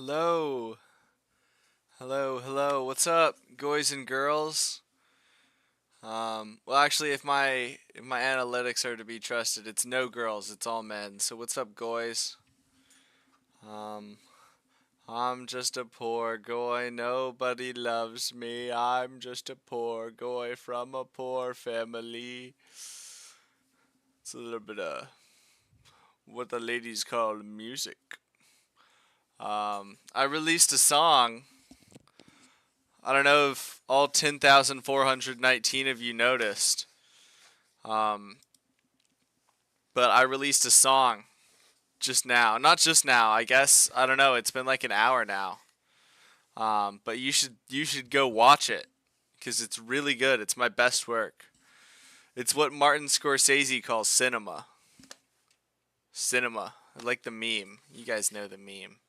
Hello. Hello. What's up, guys and girls? Well, actually, if my analytics are to be trusted, it's no girls, it's all men. So what's up, guys? Um, I'm just a poor guy. Nobody loves me. I'm just a poor guy from a poor family. It's a little bit of what the ladies call music. I released a song. I don't know if all 10,419 of you noticed. Um, but I released a song just now. Not just now, I guess. I don't know. It's been like an hour now. But you should go watch it because it's really good. It's my best work. It's what Martin Scorsese calls cinema. Cinema. I like the meme. You guys know the meme.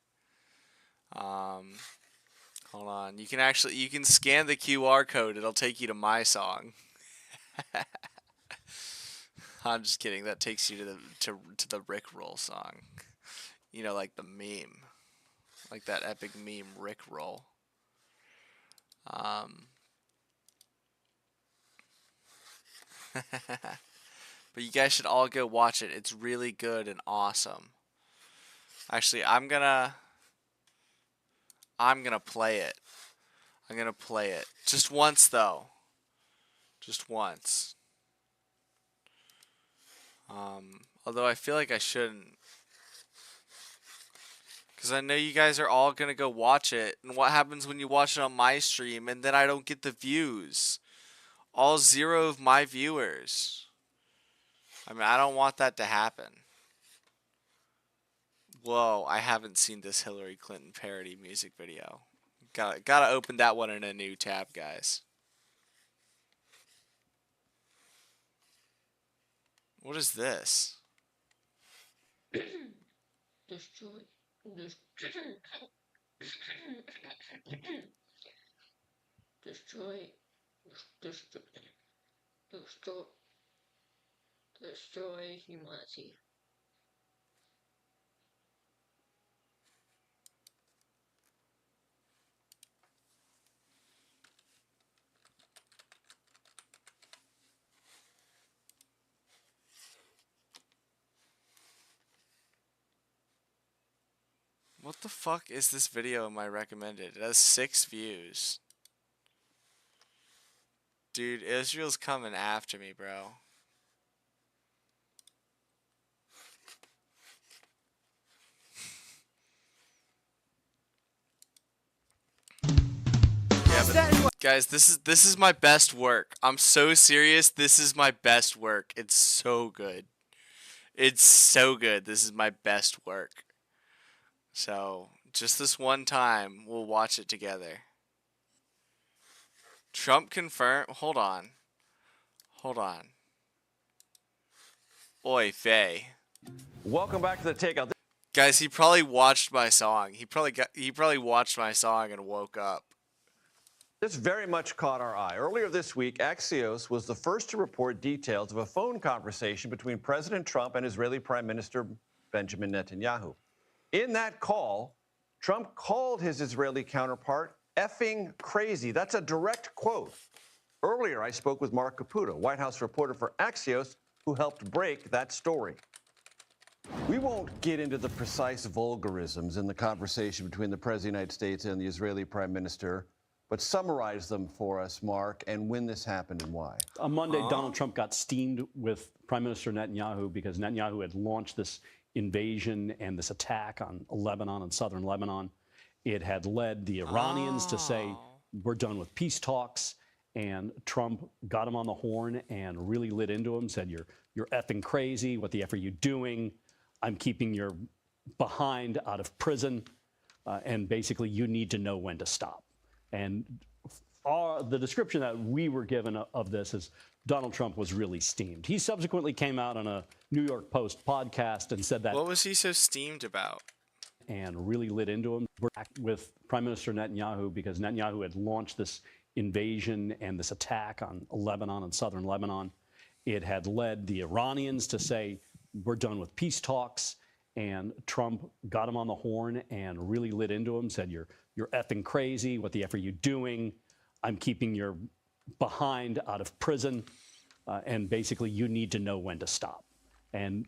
Um, Hold on. You can scan the QR code. It'll take you to my song. I'm just kidding. That takes you to the Rickroll song. You know, like the meme, like that epic meme Rickroll. Um, but you guys should all go watch it. It's really good and awesome. Actually, I'm gonna play it. I'm gonna play it just once though. Just once. Although I feel like I shouldn't. Because I know you guys are all going to go watch it. And what happens when you watch it on my stream and then I don't get the views? All zero of my viewers. I mean, I don't want that to happen. Whoa, I haven't seen this Hillary Clinton parody music video. Gotta open that one in a new tab, guys. What is this? Destroy. Destroy. Destroy. Destroy. Destroy humanity. What the fuck is this video in my recommended? It has 6 views. Dude, Israel's coming after me, bro. Yeah, but guys, this is my best work. I'm so serious. This is my best work. It's so good. It's so good. This is my best work. So, just this one time, we'll watch it together. Trump confirmed. Hold on. Hold on. Oy vey. Welcome back to the Takeout. Guys, he probably watched my song. He probably watched my song and woke up. This very much caught our eye. Earlier this week, Axios was the first to report details of a phone conversation between President Trump and Israeli Prime Minister Benjamin Netanyahu. In that call, Trump called his Israeli counterpart effing crazy. That's a direct quote. Earlier, I spoke with Mark Caputo, White House reporter for Axios, who helped break that story. We won't get into the precise vulgarisms in the conversation between the President of the United States and the Israeli Prime Minister, but summarize them for us, Mark, and when this happened and why. On Monday, Donald Trump got steamed with Prime Minister Netanyahu because Netanyahu had launched this invasion and this attack on Lebanon and southern Lebanon. It had led the Iranians to say, we're done with peace talks. And Trump got him on the horn and really lit into him, said, you're effing crazy. What the F are you doing? I'm keeping your behind out of prison. And basically, you need to know when to stop. And the description that we were given of this is Donald Trump was really steamed. He subsequently came out on a New York Post podcast and said that. What was he so steamed about? And really lit into him. We're back with Prime Minister Netanyahu because Netanyahu had launched this invasion and this attack on Lebanon and southern Lebanon. It had led the Iranians to say, we're done with peace talks. and Trump got him on the horn and really lit into him, said, you're effing crazy. What the F are you doing? I'm keeping your behind out of prison. And basically, you need to know when to stop. And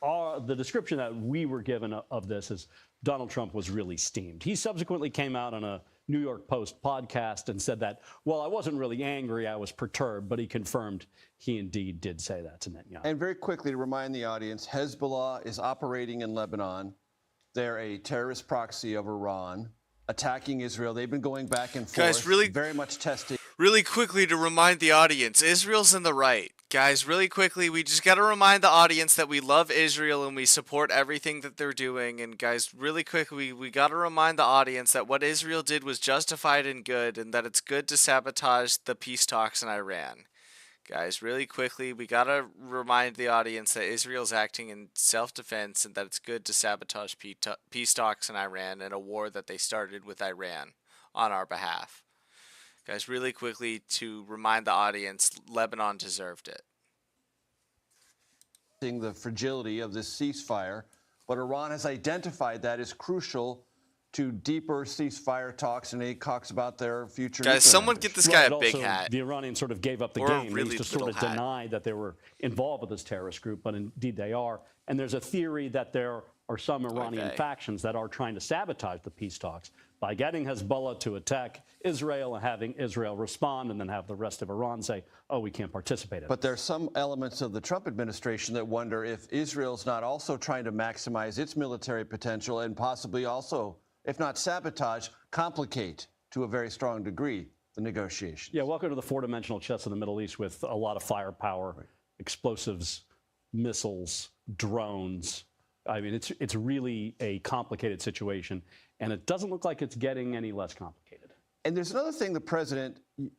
the description that we were given of this is Donald Trump was really steamed. He subsequently came out on a New York Post podcast and said that, well, I wasn't really angry, I was perturbed, but he confirmed he indeed did say that to Netanyahu. And very quickly, to remind the audience, Hezbollah is operating in Lebanon. They're a terrorist proxy of Iran, attacking Israel. They've been going back and forth, Guys, really, very much testing. Really quickly to remind the audience, Israel's in the right. Guys, really quickly, we just got to remind the audience that we love Israel and we support everything that they're doing. And guys, really quickly, we got to remind the audience that what Israel did was justified and good, and that it's good to sabotage the peace talks in Iran. Guys, really quickly, we got to remind the audience that Israel's acting in self-defense and that it's good to sabotage peace talks in Iran and a war that they started with Iran on our behalf. Guys, really quickly to remind the audience, Lebanon deserved it. The fragility of this ceasefire, but Iran has identified that as crucial to deeper ceasefire talks, and AIPAC talks about their future. Guys, someone get this guy a big also, hat. The Iranians sort of gave up the Or a game. really They used to little sort of hat. deny that they were involved with this terrorist group, but indeed they are. And there's a theory that there are some Iranian factions that are trying to sabotage the peace talks by getting Hezbollah to attack Israel and having Israel respond, and then have the rest of Iran say, oh, we can't participate in it. But there are some elements of the Trump administration that wonder if Israel's not also trying to maximize its military potential and possibly also, if not sabotage, complicate to a very strong degree the negotiations. Yeah, welcome to the four-dimensional chess of the Middle East with a lot of firepower, explosives, missiles, drones. I mean, it's really a complicated situation, and it doesn't look like it's getting any less complicated. And there's another thing the president,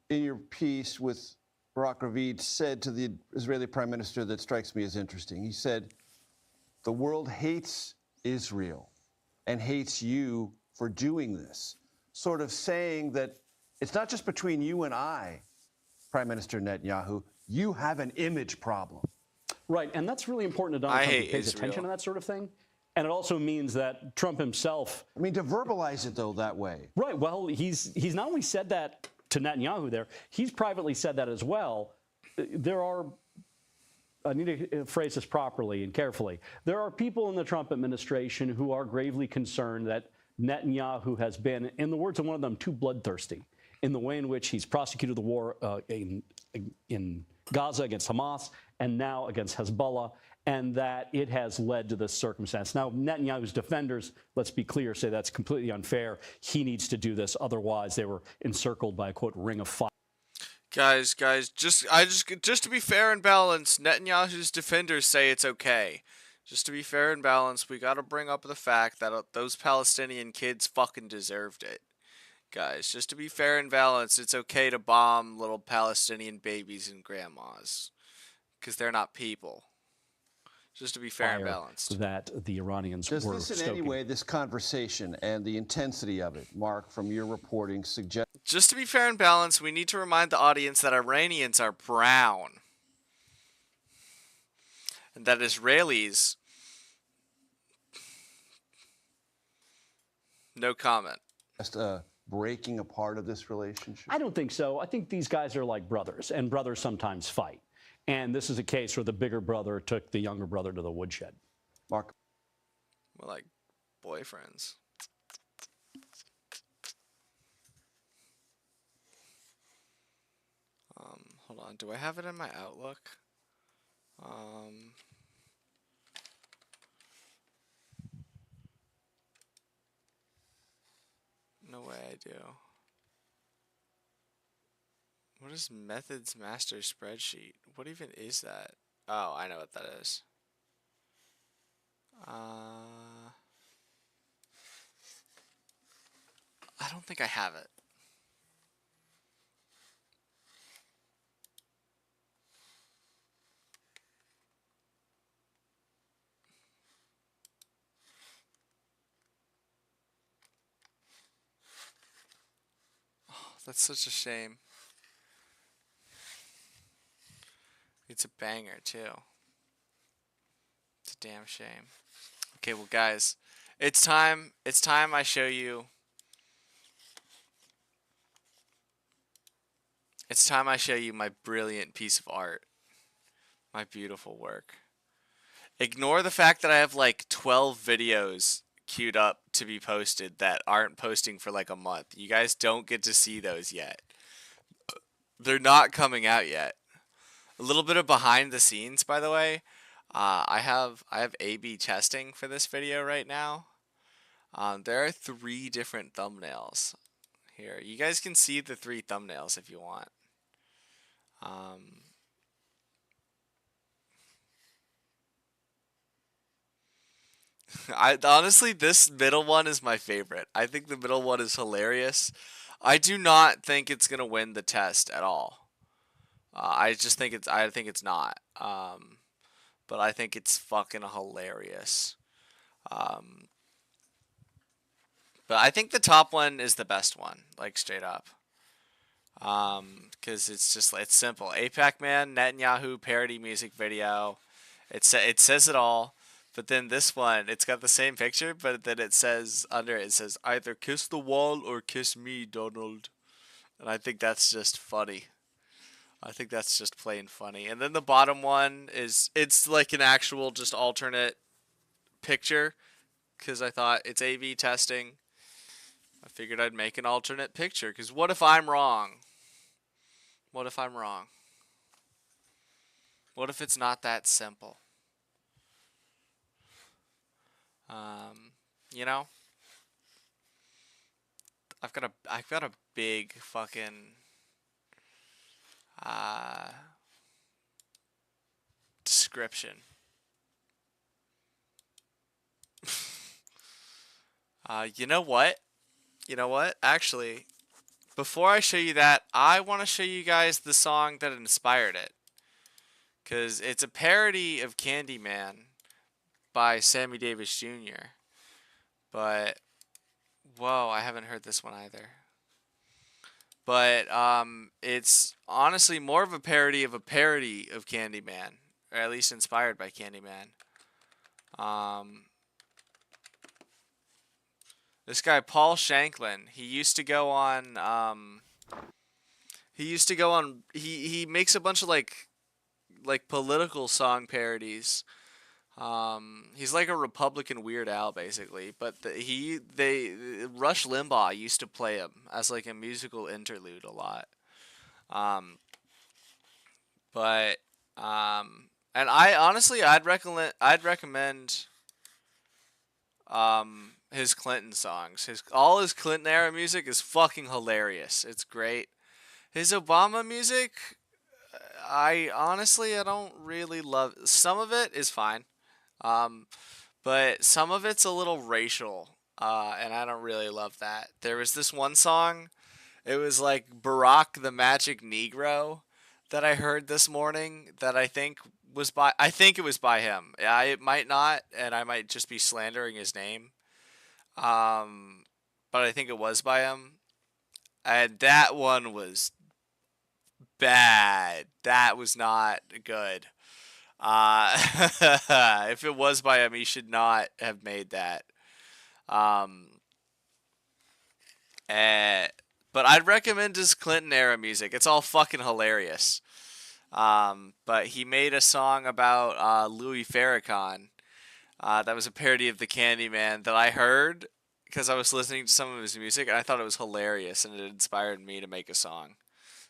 in your piece with Barak Ravid, said to the Israeli prime minister that strikes me as interesting. He said, the world hates Israel and hates you for doing this, sort of saying that it's not just between you and I, Prime Minister Netanyahu, you have an image problem. Right, and that's really important to Donald Trump. He pays attention to that sort of thing. And it also means that Trump himself... I mean, to verbalize it, though, that way. Right, well, he's not only said that to Netanyahu there, he's privately said that as well. There are... I need to phrase this properly and carefully. There are people in the Trump administration who are gravely concerned that Netanyahu has been, in the words of one of them, too bloodthirsty in the way in which he's prosecuted the war in Gaza against Hamas and now against Hezbollah, and that it has led to this circumstance. Now, Netanyahu's defenders, let's be clear, say that's completely unfair. He needs to do this. Otherwise, they were encircled by a, quote, ring of fire. Guys, just to be fair and balanced, Netanyahu's defenders say it's okay. Just to be fair and balanced, we got to bring up the fact that those Palestinian kids fucking deserved it. Guys, just to be fair and balanced, it's okay to bomb little Palestinian babies and grandmas, because they're not people. Just to be fair and balanced. That the Iranians were Does this in any way, this conversation and the intensity of it, Mark, from your reporting, suggest... Just to be fair and balanced, we need to remind the audience that Iranians are brown. And that Israelis... No comment. Just breaking apart of this relationship? I don't think so. I think these guys are like brothers, and brothers sometimes fight. And this is a case where the bigger brother took the younger brother to the woodshed. Mark? We're like boyfriends. Hold on. Do I have it in my Outlook? No way I do. What is Methods Master Spreadsheet? What even is that? Oh, I know what that is. I don't think I have it. Oh, that's such a shame. It's a banger, too. It's a damn shame. Okay, well, guys, it's time. It's time I show you. It's time I show you my brilliant piece of art. My beautiful work. Ignore the fact that I have like 12 videos queued up to be posted that aren't posting for like a month. You guys don't get to see those yet. They're not coming out yet. A little bit of behind the scenes, by the way. I have A/B testing for this video right now. There are 3 different thumbnails here. You guys can see the 3 thumbnails if you want. Honestly, this middle one is my favorite. I think the middle one is hilarious. I do not think it's gonna win the test at all. I think it's not. But I think it's fucking hilarious. But I think the top one is the best one, like straight up. Because it's simple. AIPAC Man Netanyahu parody music video. It says it all. But then this one, it's got the same picture, but then it says under it says either kiss the wall or kiss me, Donald. And I think that's just funny. I think that's just plain funny. And then the bottom one it's like an actual just alternate picture because I thought it's A/B testing. I figured I'd make an alternate picture because what if I'm wrong? What if I'm wrong? What if it's not that simple? You know, I've got a big fucking description. You know what? You know what? Actually, before I show you that, I want to show you guys the song that inspired it. Because it's a parody of Candyman by Sammy Davis Jr. But, whoa, I haven't heard this one either. But, it's honestly more of a parody of Candyman. Or at least inspired by Candyman. This guy, Paul Shanklin, he makes a bunch of like political song parodies. He's like a Republican Weird Al, basically. But Rush Limbaugh used to play him as like a musical interlude a lot. And I honestly, I'd recommend his Clinton songs. All his Clinton era music is fucking hilarious. It's great. His Obama music, I don't really love. Some of it is fine. But some of it's a little racial, and I don't really love that. There was this one song, it was like Barack the Magic Negro that I heard this morning that I think it was by him. It might not, and I might just be slandering his name. But I think it was by him. And that one was bad. That was not good. If it was by him, he should not have made that. But I'd recommend his Clinton era music. It's all fucking hilarious. But he made a song about Louis Farrakhan. That was a parody of the Candyman that I heard because I was listening to some of his music and I thought it was hilarious and it inspired me to make a song.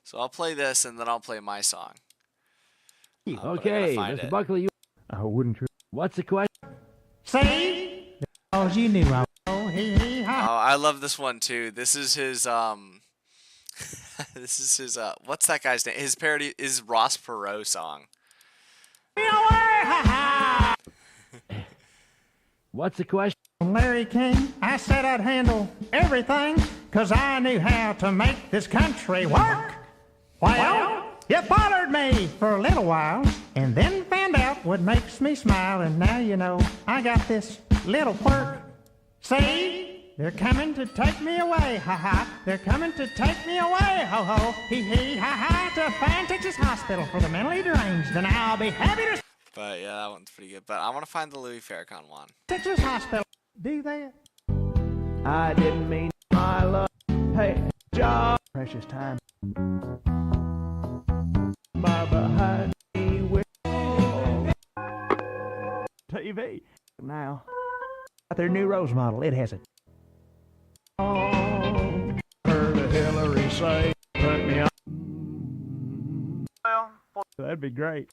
So I'll play this and then I'll play my song. Okay, Mr. Buckley, I wouldn't. What's the question? See? Because you knew I. Oh, I love this one too. This is his what's that guy's name? His parody is Ross Perot song. What's the question? Larry King, I said I'd handle everything, 'cause I knew how to make this country work. Well, you bothered me for a little while, and then found out what makes me smile, and now you know I got this little quirk. See? They're coming to take me away, ha-ha. They're coming to take me away, ho-ho. Hee-hee, ha-ha, to Fine Texas Hospital for the mentally deranged, and I'll be happy to... But yeah, that one's pretty good. But I want to find the Louis Farrakhan one. Texas hospital. Do that. I didn't mean my love. Hey, job. Precious time. My behind me with TV. Now, got their new Rose model. It has it. Oh, heard a Hillary say, put me on. Well, that'd be great.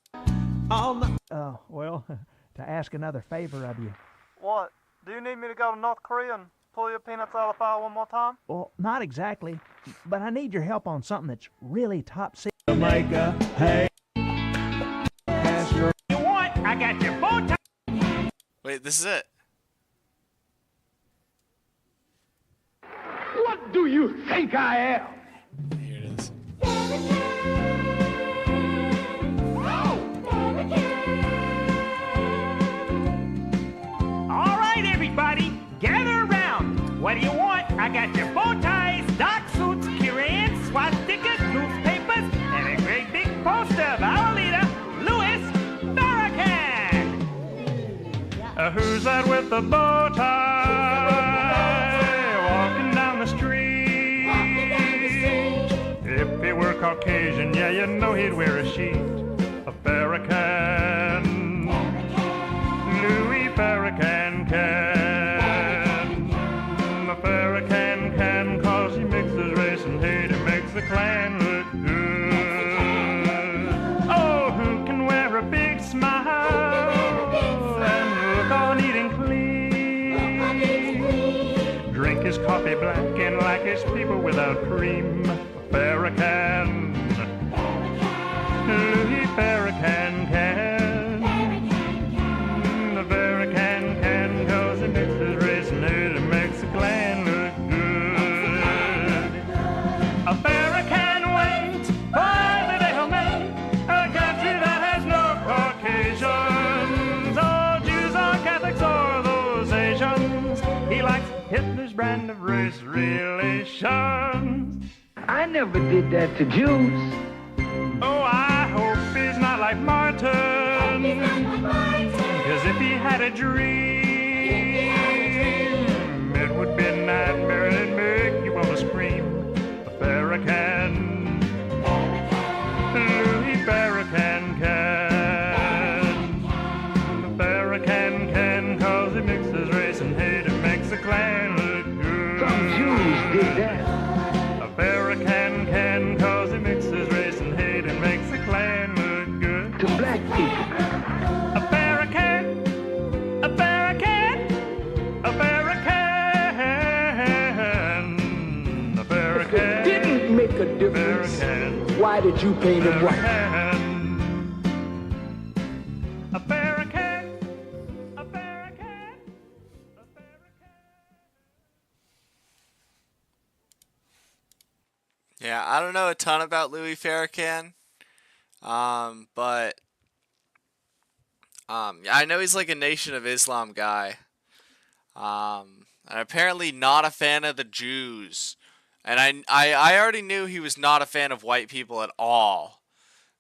Well, to ask another favor of you. What? Do you need me to go to North Korea and pull your peanuts out of the fire one more time? Well, not exactly, but I need your help on something that's really top secret. Jamaica, hey. You want? I got your bow tie. Wait, this is it. What do you think I am? Here it is. All right, everybody, gather around. What do you want? I got your bow ties, dark suits, Kirans, swastikas, newspapers, and a great big poster of our leader, Louis Farrakhan. Who's that with the bow tie? Walking down the street. If he were Caucasian, yeah, you know he'd wear a sheet. A Farrakhan. Louis Farrakhan can. A Farrakhan can, cause he mixes race and hate. It makes the Klan look good. Oh, who can wear a big smile and look all neat and clean? Drink his coffee black and like his people without cream. A Farrakhan. Louis Farrakhan can. The Farrakhan can, cause he mixes race and hate and makes the Klan look good. A Farrakhan waits for the day he'll make a country that has no Caucasians, or Jews or Catholics or those Asians. He likes Hitler's brand of race relations. I never did that to Jews. Oh, I hope he's not like Martin. Cause if he had a dream, it would be a nightmare and it'd make you want to scream. A Farrakhan. Louis Farrakhan can. A Farrakhan can, cause he mixes race and hate and makes the Klan look good. Some Jews did that. A Farrakhan can, cause he mixes race and hate and makes the Klan look good. To black people. A Farrakhan, a Farrakhan, a Farrakhan, a Farrakhan. Didn't make a difference. Farrakhan. Why did you paint him white? A Farrakhan, a Farrakhan, a Farrakhan. Yeah, I don't know a ton about Louis Farrakhan, but yeah, I know he's like a Nation of Islam guy, and apparently not a fan of the Jews, and I already knew he was not a fan of white people at all.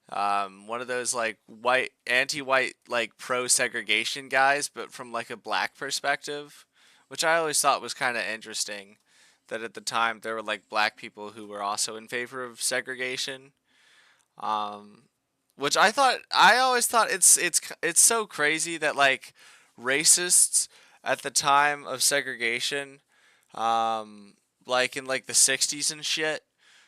One of those like white, anti-white, like pro-segregation guys, but from like a black perspective, which I always thought was kind of interesting. That at the time there were like black people who were also in favor of segregation, which I always thought it's so crazy that like racists at the time of segregation, like in like the 60s and shit,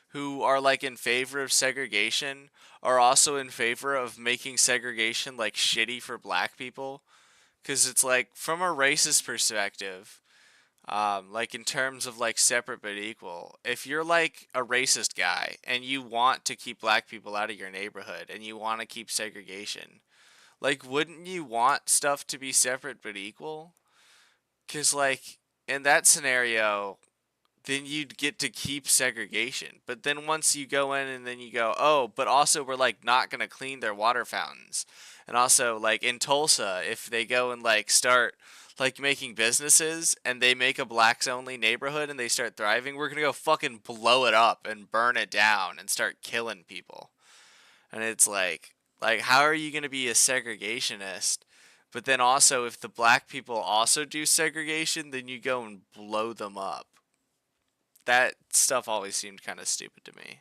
who are like in favor of segregation are also in favor of making segregation like shitty for black people, because it's like from a racist perspective. Like in terms of like separate but equal, if you're like a racist guy and you want to keep black people out of your neighborhood and you want to keep segregation, like wouldn't you want stuff to be separate but equal? Cause like in that scenario, then you'd get to keep segregation. But then once you go in and then you go, oh, but also we're like not gonna clean their water fountains. And also like in Tulsa, if they go and like start like making businesses and they make a blacks only neighborhood and they start thriving, we're gonna go fucking blow it up and burn it down and start killing people. And it's like, Like, how are you going to be a segregationist? But then also, if the black people also do segregation, then you go and blow them up. That stuff always seemed kind of stupid to me.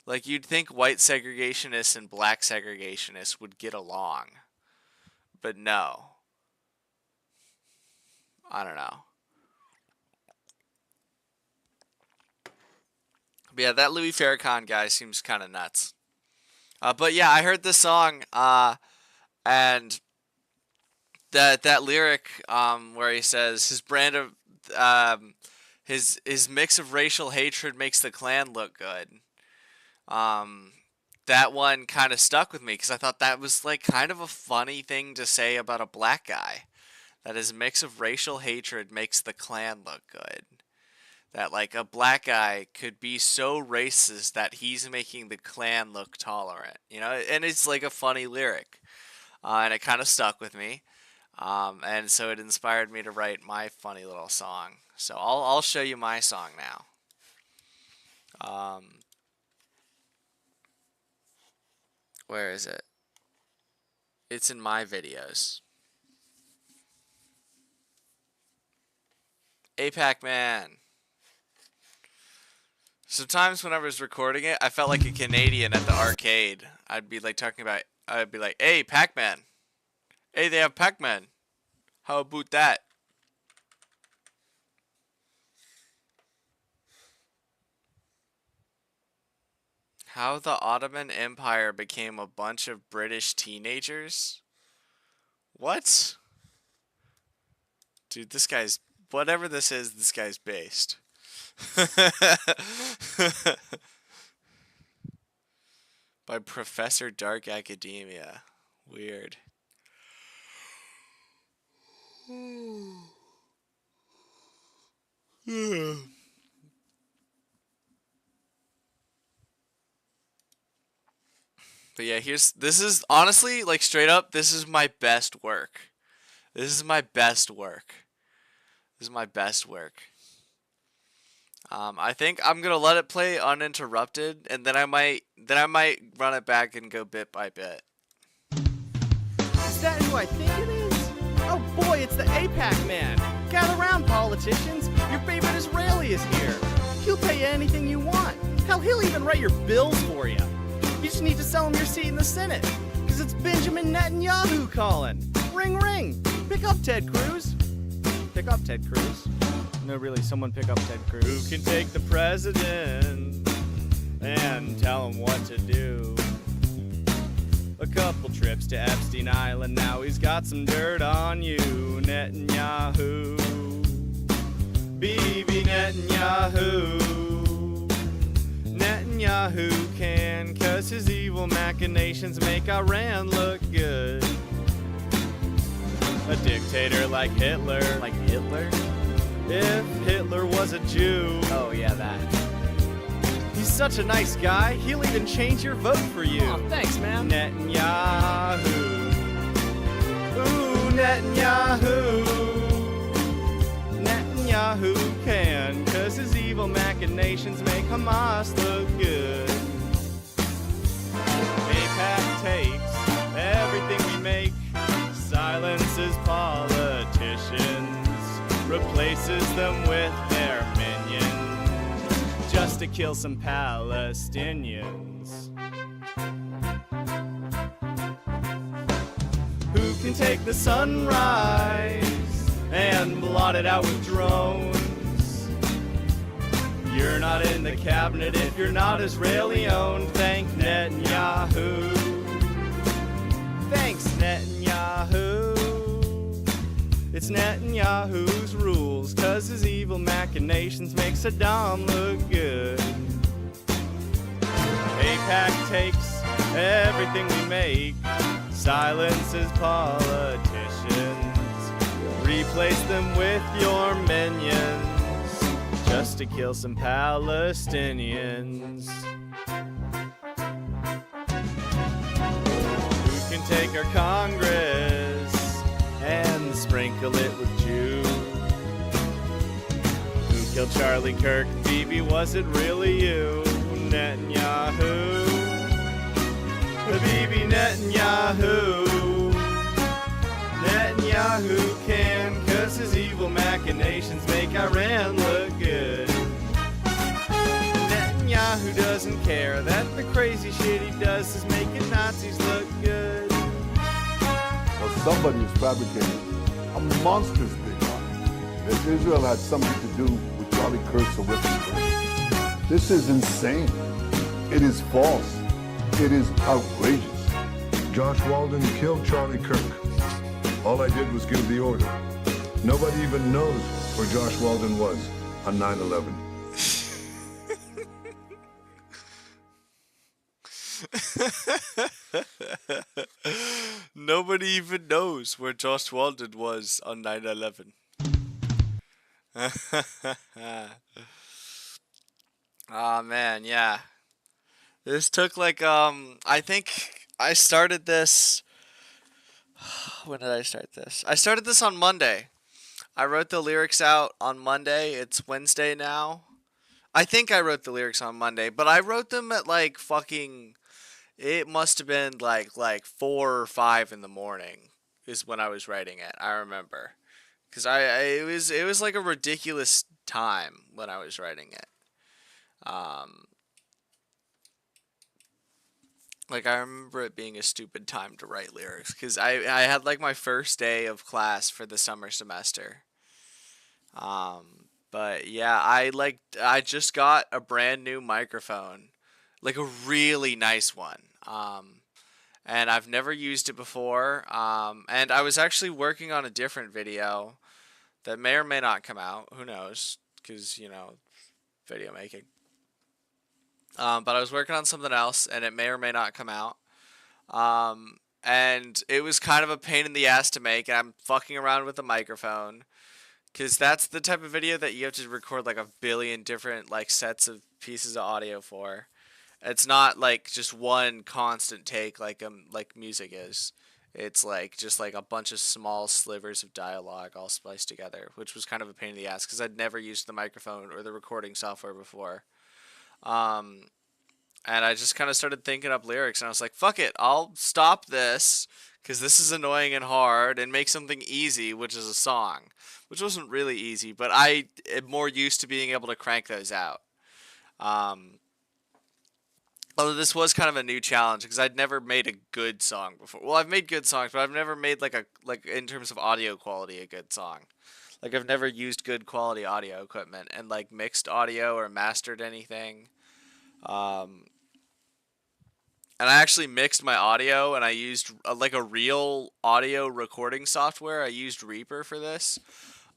Like, you'd think white segregationists and black segregationists would get along. But no. I don't know. But yeah, that Louis Farrakhan guy seems kind of nuts. But yeah, I heard this song, and that lyric where he says his brand of his mix of racial hatred makes the Klan look good. That one kind of stuck with me because I thought that was like kind of a funny thing to say about a black guy. That his mix of racial hatred makes the Klan look good. That like a black guy could be so racist that he's making the Klan look tolerant, you know, and it's like a funny lyric, and it kind of stuck with me, and so it inspired me to write my funny little song. So I'll show you my song now. Where is it? It's in my videos. AIPAC man. Sometimes when I was recording it, I felt like a Canadian at the arcade. I'd be like, hey, Pac-Man. Hey, they have Pac-Man. How about that? How the Ottoman Empire became a bunch of British teenagers? What? Dude, this guy's... Whatever this is, this guy's based. By Professor Dark Academia. Weird. But yeah, this is honestly, like, straight up, this is my best work. This is my best work. This is my best work. I think I'm gonna let it play uninterrupted, and then I might run it back and go bit by bit. Is that who I think it is? Oh boy, it's the AIPAC man. Gather round, politicians. Your favorite Israeli is here. He'll pay you anything you want. Hell, he'll even write your bills for you. You just need to sell him your seat in the Senate, because it's Benjamin Netanyahu calling. Ring, ring. Pick up Ted Cruz. Pick up Ted Cruz. No, really, someone pick up Ted Cruz. Who can take the president and tell him what to do? A couple trips to Epstein Island, now he's got some dirt on you, Netanyahu. Bibi Netanyahu. Netanyahu can, 'cause his evil machinations make Iran look good. A dictator like Hitler. Like Hitler? If Hitler was a Jew. Oh yeah, that. He's such a nice guy, he'll even change your vote for you. Oh, thanks, man. Netanyahu. Ooh, Netanyahu. Netanyahu can, 'cause his evil machinations make Hamas look good. AIPAC takes everything we make, silences politicians, replaces them with their minions, just to kill some Palestinians. Who can take the sunrise and blot it out with drones? You're not in the cabinet if you're not Israeli owned. Thank Netanyahu. Thanks, Netanyahu. It's Netanyahu's rules, 'cause his evil machinations make Saddam look good. AIPAC takes everything we make, silences politicians, replace them with your minions, just to kill some Palestinians. Who can take our Congress and sprinkle it with Jews? Who killed Charlie Kirk? Bibi, was it really you? Netanyahu. Bibi Netanyahu. Netanyahu can, 'cause his evil machinations make Iran look good. Netanyahu doesn't care that the crazy shit he does is making Nazis look good. Well, somebody is fabricating a monstrous big lie that Israel had something to do with Charlie Kirk's horrific murder. This is insane. It is false. It is outrageous. Josh Walden killed Charlie Kirk. All I did was give the order. Nobody even knows where Josh Walden was on 9/11. Nobody even knows where Josh Walden was on 9/11. Ah man, yeah. This took like I think I started this when did I start this? I started this on Monday. I wrote the lyrics out on Monday. It's Wednesday now. I think I wrote the lyrics on Monday, but I wrote them at like fucking it must have been like 4 or 5 in the morning is when I was writing it. I remember. Cuz it was like a ridiculous time when I was writing it. Like I remember it being a stupid time to write lyrics cuz I had like my first day of class for the summer semester. But yeah, I just got a brand new microphone, like a really nice one. And I've never used it before. And I was actually working on a different video that may or may not come out. Who knows? Because, you know, video making. But I was working on something else, and it may or may not come out. And it was kind of a pain in the ass to make, and I'm fucking around with the microphone. Because that's the type of video that you have to record like a billion different like sets of pieces of audio for. It's not like just one constant take like music is. It's like just like a bunch of small slivers of dialogue all spliced together, which was kind of a pain in the ass because I'd never used the microphone or the recording software before. And I just kind of started thinking up lyrics, and I was like, fuck it, I'll stop this because this is annoying and hard, and make something easy, which is a song, which wasn't really easy, but I am more used to being able to crank those out. Although this was kind of a new challenge because I'd never made a good song before. Well, I've made good songs, but I've never made like in terms of audio quality a good song. Like I've never used good quality audio equipment and like mixed audio or mastered anything. And I actually mixed my audio, and I used like a real audio recording software. I used Reaper for this.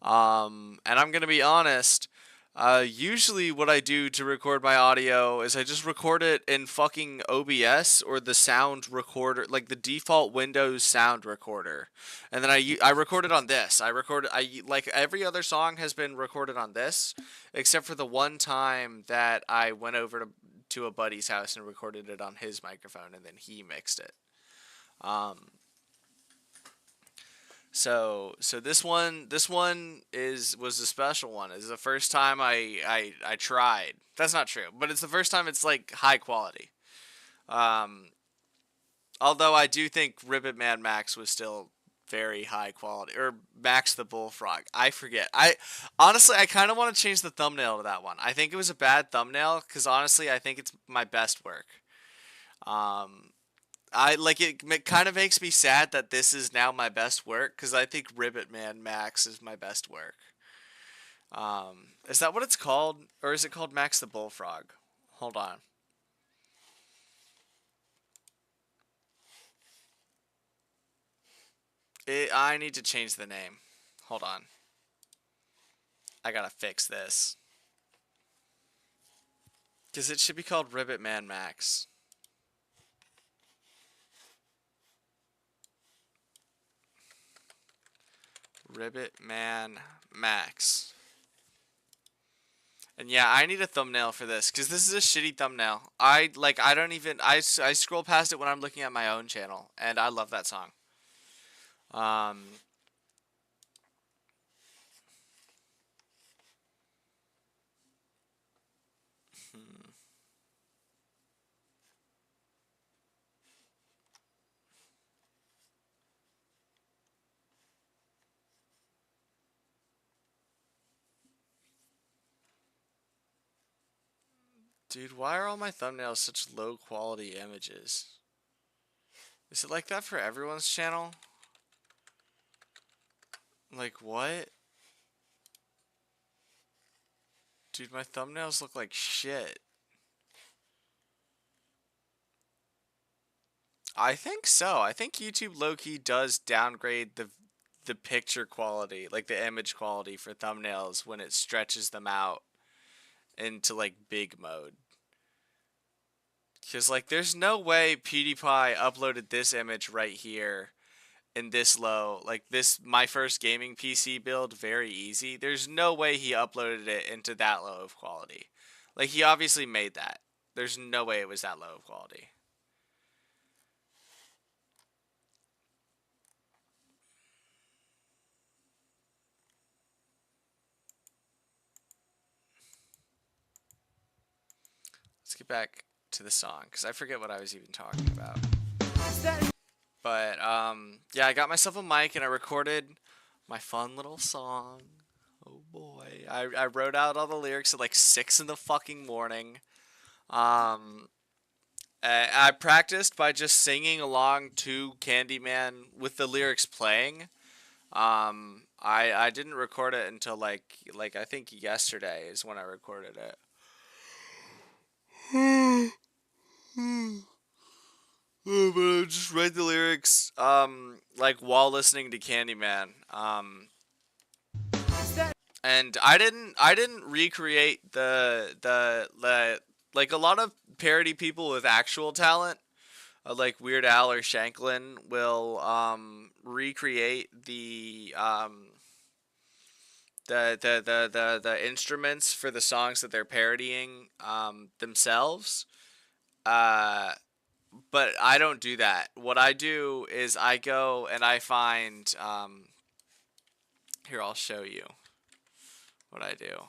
And I'm gonna be honest. Usually what I do to record my audio is I just record it in fucking OBS or the sound recorder, like the default Windows sound recorder. And then I record it on this. Like every other song has been recorded on this, except for the one time that I went over to a buddy's house and recorded it on his microphone, and then he mixed it. So this one was a special one. It's the first time I tried. That's not true, but it's the first time it's like high quality. Although I do think Ribbit Man Max was still very high quality, or Max the Bullfrog. I forget. I kind of want to change the thumbnail to that one. I think it was a bad thumbnail because honestly I think it's my best work. It kind of makes me sad that this is now my best work because I think Ribbit Man Max is my best work. Is that what it's called? Or is it called Max the Bullfrog? Hold on. I need to change the name. Hold on. I gotta fix this. Because it should be called Ribbit Man Max. Ribbit Man Max. And yeah, I need a thumbnail for this because this is a shitty thumbnail. I scroll past it when I'm looking at my own channel, and I love that song. Dude, why are all my thumbnails such low quality images? Is it like that for everyone's channel? Like what? Dude, my thumbnails look like shit. I think so. I think YouTube low-key does downgrade the picture quality, like the image quality for thumbnails when it stretches them out into like big mode. Cause like there's no way PewDiePie uploaded this image right here in this low, like this my first gaming PC build very easy. There's no way he uploaded it into that low of quality. Like he obviously made that. There's no way it was that low of quality. Let's get back to the song because I forget what I was even talking about. But yeah, I got myself a mic and I recorded my fun little song. Oh boy, I wrote out all the lyrics at like 6 in the fucking morning. I practiced by just singing along to Candyman with the lyrics playing. I didn't record it until like I think yesterday is when I recorded it. But I just read the lyrics, like while listening to Candyman. And I didn't recreate the like a lot of parody people with actual talent, like Weird Al or Shanklin will recreate the instruments for the songs that they're parodying themselves. But I don't do that. What I do is I go and I find here, I'll show you what I do.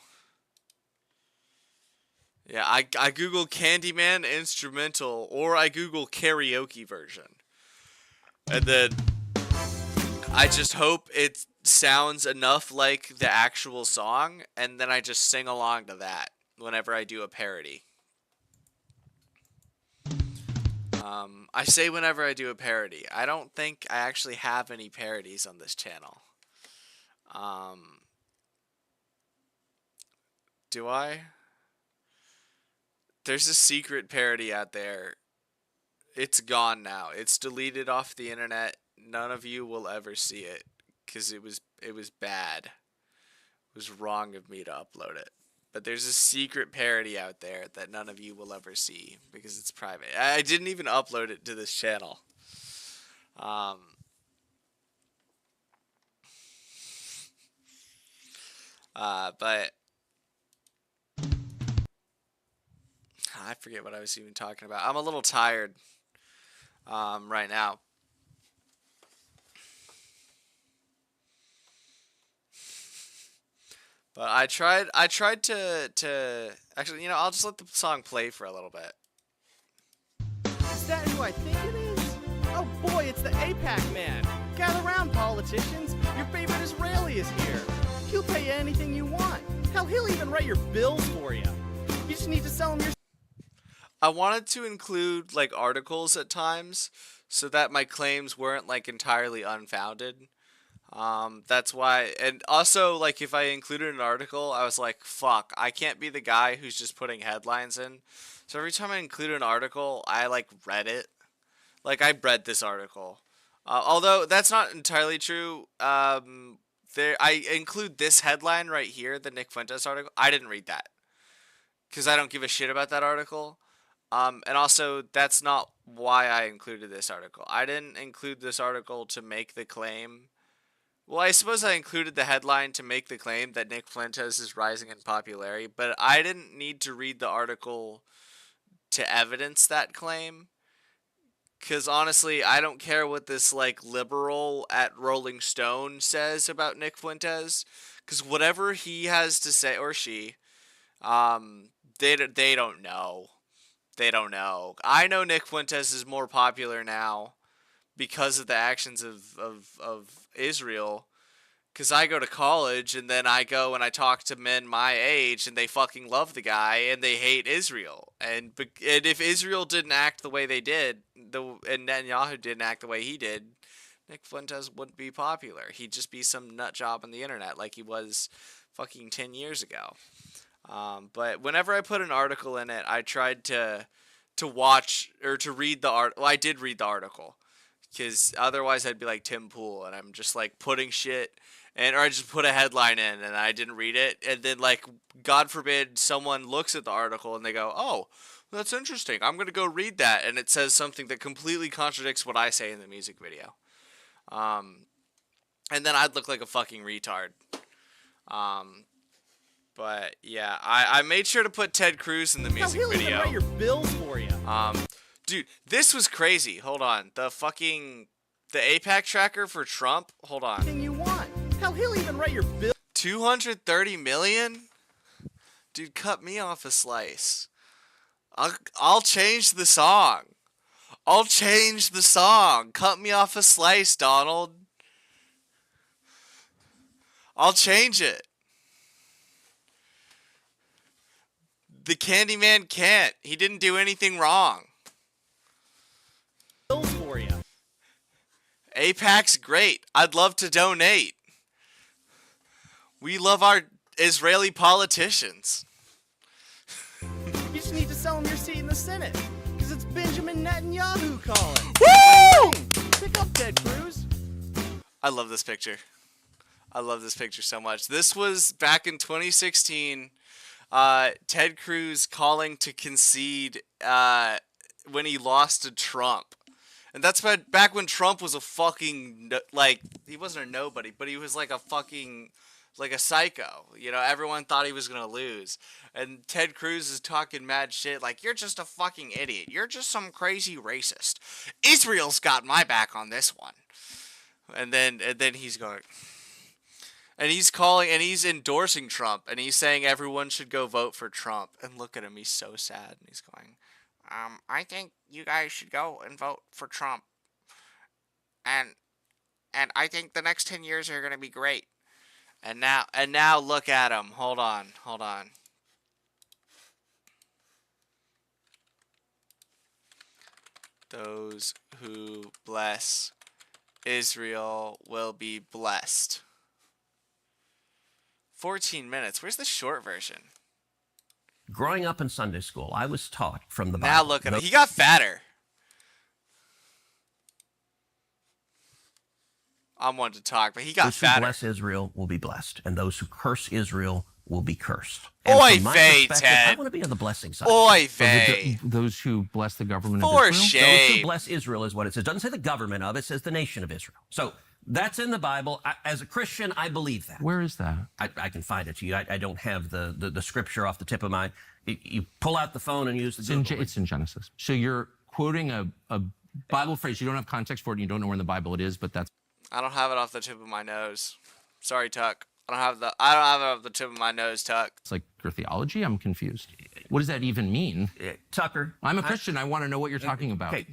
Yeah, I Google Candyman instrumental or I Google karaoke version. And then I just hope it sounds enough like the actual song and then I just sing along to that whenever I do a parody. I say whenever I do a parody. I don't think I actually have any parodies on this channel. Do I? There's a secret parody out there. It's gone now. It's deleted off the internet. None of you will ever see it because it was bad. It was wrong of me to upload it. But there's a secret parody out there that none of you will ever see because it's private. I didn't even upload it to this channel. But I forget what I was even talking about. I'm a little tired right now. But I tried to actually, you know, I'll just let the song play for a little bit. Is that who I think it is? Oh boy, it's the AIPAC man. Gather round, politicians. Your favorite Israeli is here. He'll pay you anything you want. Hell, he'll even write your bills for you. You just need to sell him your... I wanted to include like articles at times so that my claims weren't like entirely unfounded. That's why, and also like if I included an article, I was like, fuck, I can't be the guy who's just putting headlines in. So every time I include an article, I like read it. Like I read this article. Although that's not entirely true. I include this headline right here, the Nick Fuentes article. I didn't read that because I don't give a shit about that article. And also, that's not why I included this article. I didn't include this article to make the claim. Well, I suppose I included the headline to make the claim that Nick Fuentes is rising in popularity, but I didn't need to read the article to evidence that claim. Because honestly, I don't care what this like liberal at Rolling Stone says about Nick Fuentes. Because whatever he has to say, or she, they don't know. They don't know. I know Nick Fuentes is more popular now because of the actions of Israel. Because I go to college, and then I go and I talk to men my age, and they fucking love the guy, and they hate Israel. And if Israel didn't act the way they did, and Netanyahu didn't act the way he did, Nick Fuentes wouldn't be popular. He'd just be some nut job on the internet like he was fucking 10 years ago. But whenever I put an article in it, I tried to watch or to read the article. Well, I did read the article, because otherwise I'd be like Tim Pool, and I'm just like putting shit, or I just put a headline in and I didn't read it, and then like God forbid someone looks at the article and they go, "Oh, that's interesting. I'm gonna go read that," and it says something that completely contradicts what I say in the music video. And then I'd look like a fucking retard. But yeah, I made sure to put Ted Cruz in the music He'll even video. write your bills for you. Dude, this was crazy. Hold on. The AIPAC tracker for Trump. Hold on. Anything you want. Hell, he'll even write your bill. 230 million? Dude, cut me off a slice. I'll change the song. I'll change the song. Cut me off a slice, Donald. I'll change it. The Candyman can't. He didn't do anything wrong. Bills for you. AIPAC's great. I'd love to donate. We love our Israeli politicians. You just need to sell him your seat in the Senate. Because it's Benjamin Netanyahu calling. Woo! Pick up Ted Cruz. I love this picture. I love this picture so much. This was back in 2016. Ted Cruz calling to concede when he lost to Trump. And that's back when Trump was a fucking, like, he wasn't a nobody, but he was like a fucking, like a psycho. You know, everyone thought he was going to lose. And Ted Cruz is talking mad shit like, "You're just a fucking idiot. You're just some crazy racist. Israel's got my back on this one." And then he's going, and he's calling, and he's endorsing Trump, and he's saying everyone should go vote for Trump. And look at him, he's so sad. And he's going, "I think you guys should go and vote for Trump. And I think the next 10 years are going to be great." And now look at him. Hold on. Those who bless Israel will be blessed. 14 minutes. Where's the short version? Growing up in Sunday school, I was taught from the Bible. Now look at him. He got fatter. I'm one to talk, but he got those fatter. Who bless Israel will be blessed, and those who curse Israel will be cursed. Oy vey, Ted. I want to be on the blessing side. Oy vey. Those who bless the government For of Israel? shame. Those who bless Israel is what it says. It doesn't say the government of, it says the nation of Israel. So that's in the Bible. As a Christian, I believe that. Where is that? I can find it to you. I don't have the scripture off the tip of my... You pull out the phone and use the Google. It's in Genesis. So you're quoting a Bible phrase. You don't have context for it, and you don't know where in the Bible it is, but that's... I don't have it off the tip of my nose. Sorry, Tuck. I don't have it off the tip of my nose, Tuck. It's like your theology? I'm confused. What does that even mean? Tucker. I'm a Christian. I want to know what you're talking about. Okay.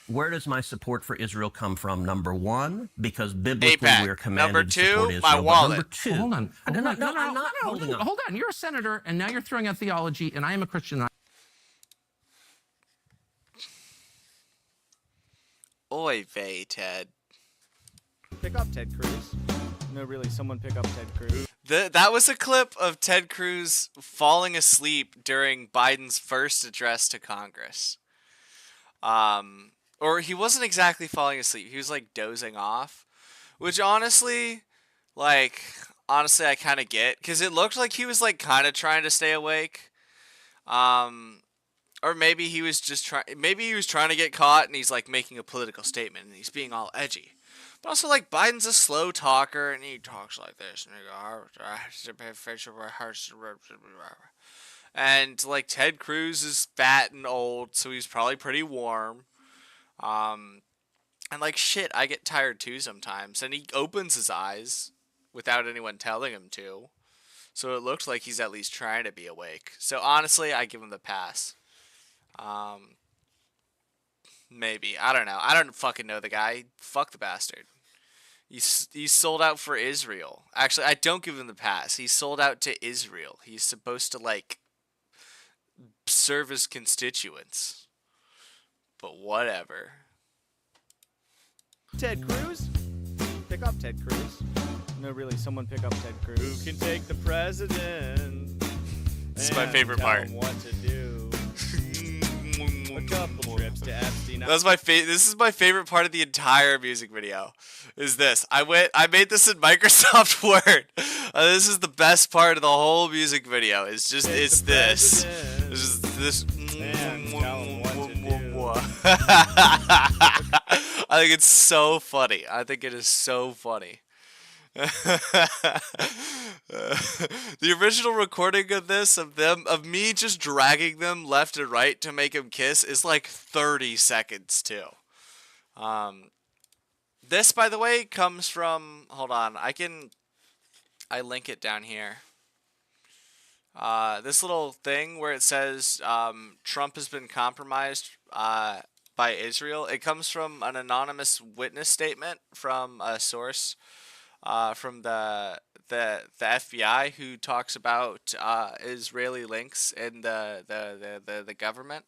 Where does my support for Israel come from? Number one, because biblically AIPAC. we're commanded Number to support two, Israel. my But wallet. Number two, Hold on. I'm not holding on. Hold on. You're a senator, and now you're throwing out theology, and I am a Christian. Oy vey, Ted. Pick up Ted Cruz. No, really, someone pick up Ted Cruz. That was a clip of Ted Cruz falling asleep during Biden's first address to Congress. Or he wasn't exactly falling asleep. He was like dozing off, which honestly I kind of get, because it looked like he was like kind of trying to stay awake. Or maybe he was just trying to get caught and he's like making a political statement and he's being all edgy. But also, like, Biden's a slow talker, and he talks like this, and and like, Ted Cruz is fat and old, so he's probably pretty warm. And like, shit, I get tired too sometimes, and he opens his eyes without anyone telling him to, so it looks like he's at least trying to be awake. So honestly, I give him the pass. Maybe. I don't know. I don't fucking know the guy. Fuck the bastard. He's sold out for Israel. Actually, I don't give him the pass. He's sold out to Israel. He's supposed to like serve his constituents. But whatever. Ted Cruz? Pick up Ted Cruz. No, really, someone pick up Ted Cruz. Who can take the president? This is my favorite part. What to do. A couple trips to Epstein. That's my This is my favorite part of the entire music video. Is this? I made this in Microsoft Word. This is the best part of the whole music video. It's just this. It's just this. I think it's so funny. I think it is so funny. The original recording of this of me just dragging them left and right to make them kiss is like 30 seconds too. This, by the way, comes from, hold on, I link it down here. This little thing where it says Trump has been compromised by Israel. It comes from an anonymous witness statement from a source from the FBI who talks about Israeli links in the government,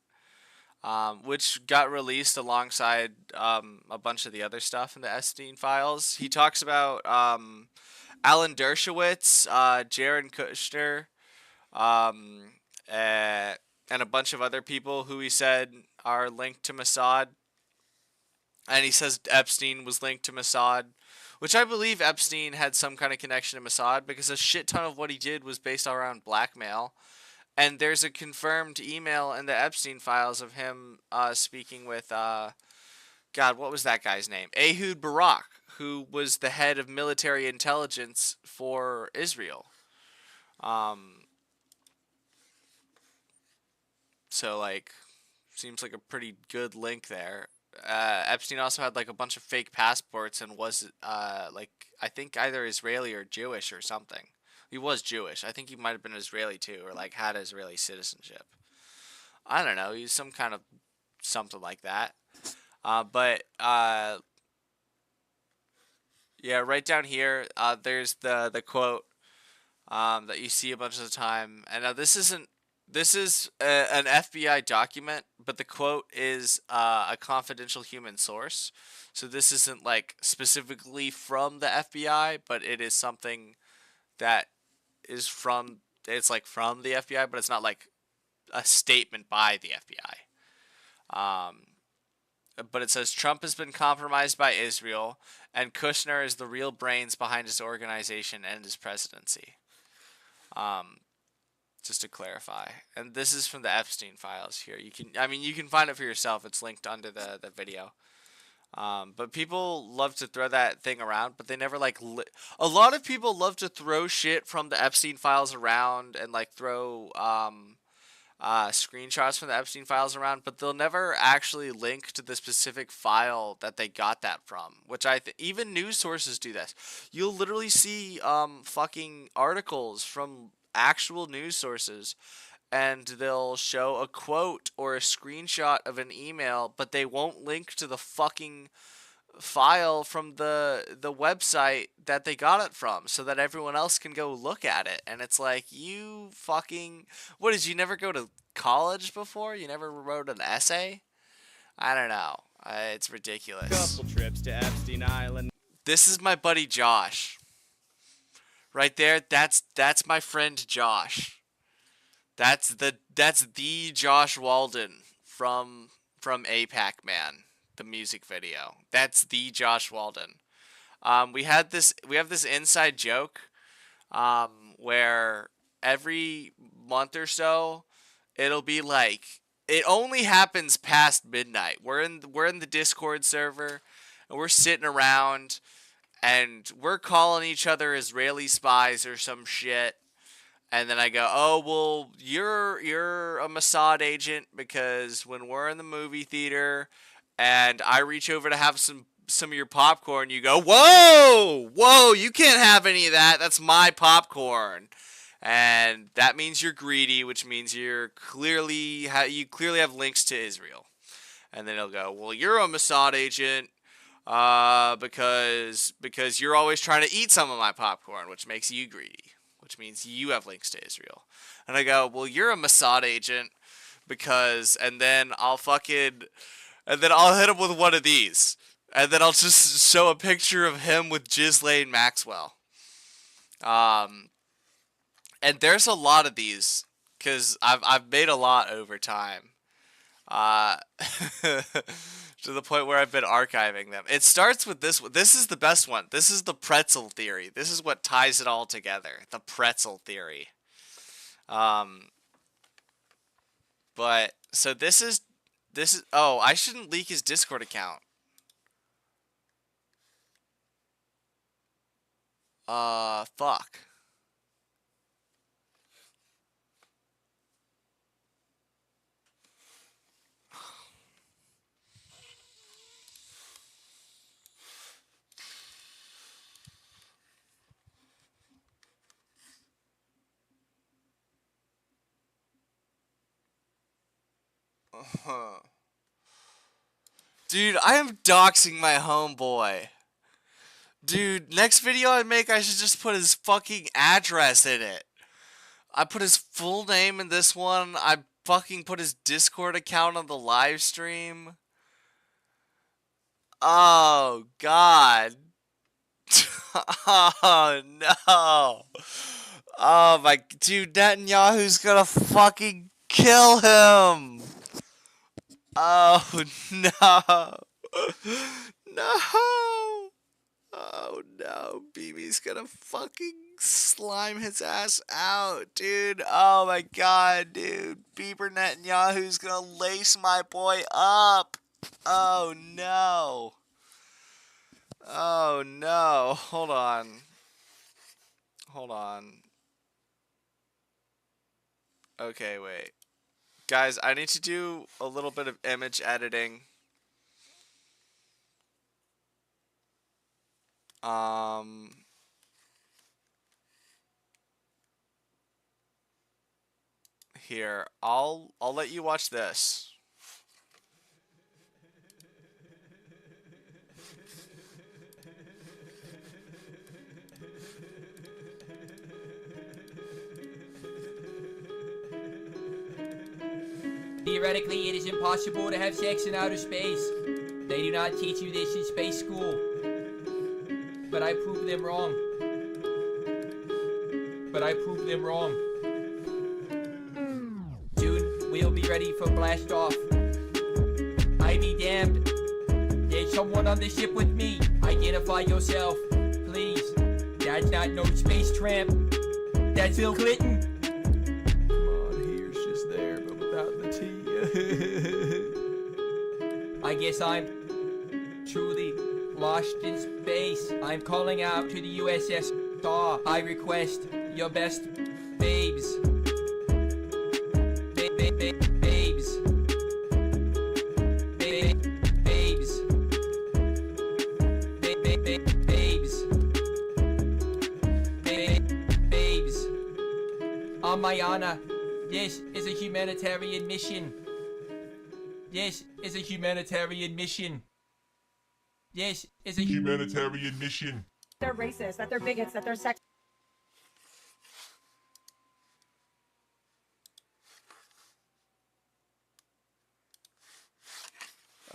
which got released alongside a bunch of the other stuff in the Epstein files. He talks about Alan Dershowitz, Jared Kushner, and a bunch of other people who he said are linked to Mossad. And he says Epstein was linked to Mossad, which I believe Epstein had some kind of connection to Mossad because a shit ton of what he did was based around blackmail. And there's a confirmed email in the Epstein files of him speaking with, God, what was that guy's name? Ehud Barak, who was the head of military intelligence for Israel. So, like, seems like a pretty good link there. Epstein also had like a bunch of fake passports and was like I think either Israeli or Jewish or something. He was Jewish. I think he might have been Israeli too, or like had Israeli citizenship. I don't know. He's some kind of something like that. But yeah, right down here, there's the quote that you see a bunch of the time. And now this is an FBI document, but the quote is a confidential human source. So this isn't like specifically from the FBI, but it is something that is from the FBI, but it's not like a statement by the FBI. But it says Trump has been compromised by Israel, and Kushner is the real brains behind his organization and his presidency. Just to clarify, and this is from the Epstein files here. You can find it for yourself. It's linked under the video. But people love to throw that thing around, but they never like. A lot of people love to throw shit from the Epstein files around and like throw screenshots from the Epstein files around, but they'll never actually link to the specific file that they got that from. Which even news sources do this. You'll literally see fucking articles from actual news sources, and they'll show a quote or a screenshot of an email, but they won't link to the fucking file from the website that they got it from, so that everyone else can go look at it. And it's like, you fucking, what, did you never go to college before? You never wrote an essay? I don't know. It's ridiculous. Couple trips to Epstein Island. This is my buddy Josh. Right there, that's my friend Josh. That's the Josh Walden from AIPAC Man, the music video. That's the Josh Walden. We have this inside joke where every month or so it'll be like, it only happens past midnight. We're in the Discord server and we're sitting around and we're calling each other Israeli spies or some shit. And then I go, oh, well, you're a Mossad agent because when we're in the movie theater and I reach over to have some of your popcorn, you go, whoa, you can't have any of that. That's my popcorn. And that means you're greedy, which means you clearly have links to Israel. And then he'll go, well, you're a Mossad agent. Because you're always trying to eat some of my popcorn, which makes you greedy, which means you have links to Israel. And I go, well, you're a Mossad agent because, and then I'll hit him with one of these, and then I'll just show a picture of him with Ghislaine Maxwell. And there's a lot of these because I've made a lot over time. To the point where I've been archiving them. It starts with this one. This is the best one. This is the pretzel theory. This is what ties it all together. The pretzel theory. But so this is oh, I shouldn't leak his Discord account. Fuck. Dude, I am doxing my homeboy. Dude, next video I make, I should just put his fucking address in it. I put his full name in this one. I fucking put his Discord account on the live stream. Oh, God. Oh, no. Oh, my... Dude, Netanyahu's gonna fucking kill him. Oh, no. No. Oh, no. BB's gonna fucking slime his ass out, dude. Oh, my God, dude. Bieber Netanyahu's gonna lace my boy up. Oh, no. Oh, no. Hold on. Hold on. Okay, wait. Guys, I need to do a little bit of image editing. Here, I'll let you watch this. Theoretically, it is impossible to have sex in outer space. They do not teach you this in space school. But I proved them wrong. Soon, we'll be ready for blast off. I be damned. There's someone on the ship with me. Identify yourself, please. That's not no space tramp. That's Bill Clinton. I guess I'm truly lost in space. I'm calling out to the USSR. I request your best babes. Babes. Babes. Babes. Mayana, this is a humanitarian mission. This is a humanitarian mission. This is a humanitarian mission. They're racist, that they're bigots, that they're sex.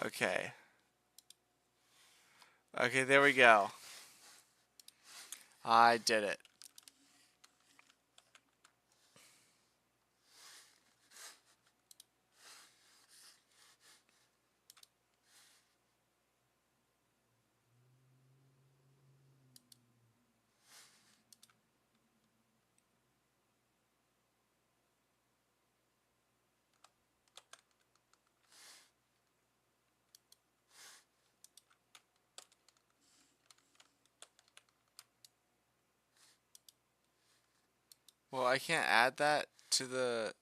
Okay. Okay, there we go. I did it. Well, I can't add that to the...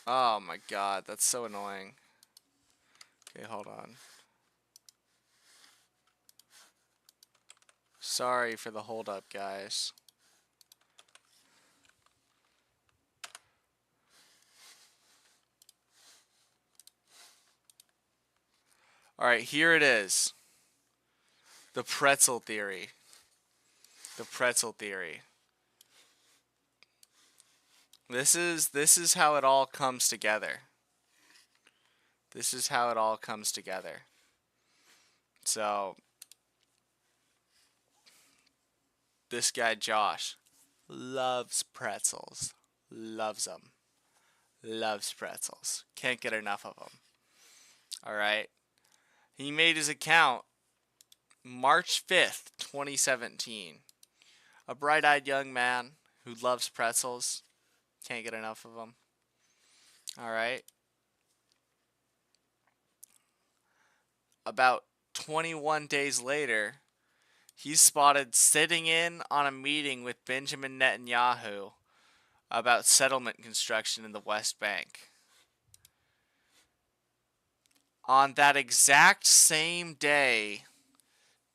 Oh my god, that's so annoying. Okay, hold on. Sorry for the hold up, guys. All right, here it is. The pretzel theory. The pretzel theory. This is how it all comes together. This is how it all comes together. So this guy Josh loves pretzels. Loves them. Loves pretzels. Can't get enough of them. All right. He made his account March 5th, 2017. A bright-eyed young man who loves pretzels. Can't get enough of them. All right. About 21 days later, he's spotted sitting in on a meeting with Benjamin Netanyahu about settlement construction in the West Bank. On that exact same day,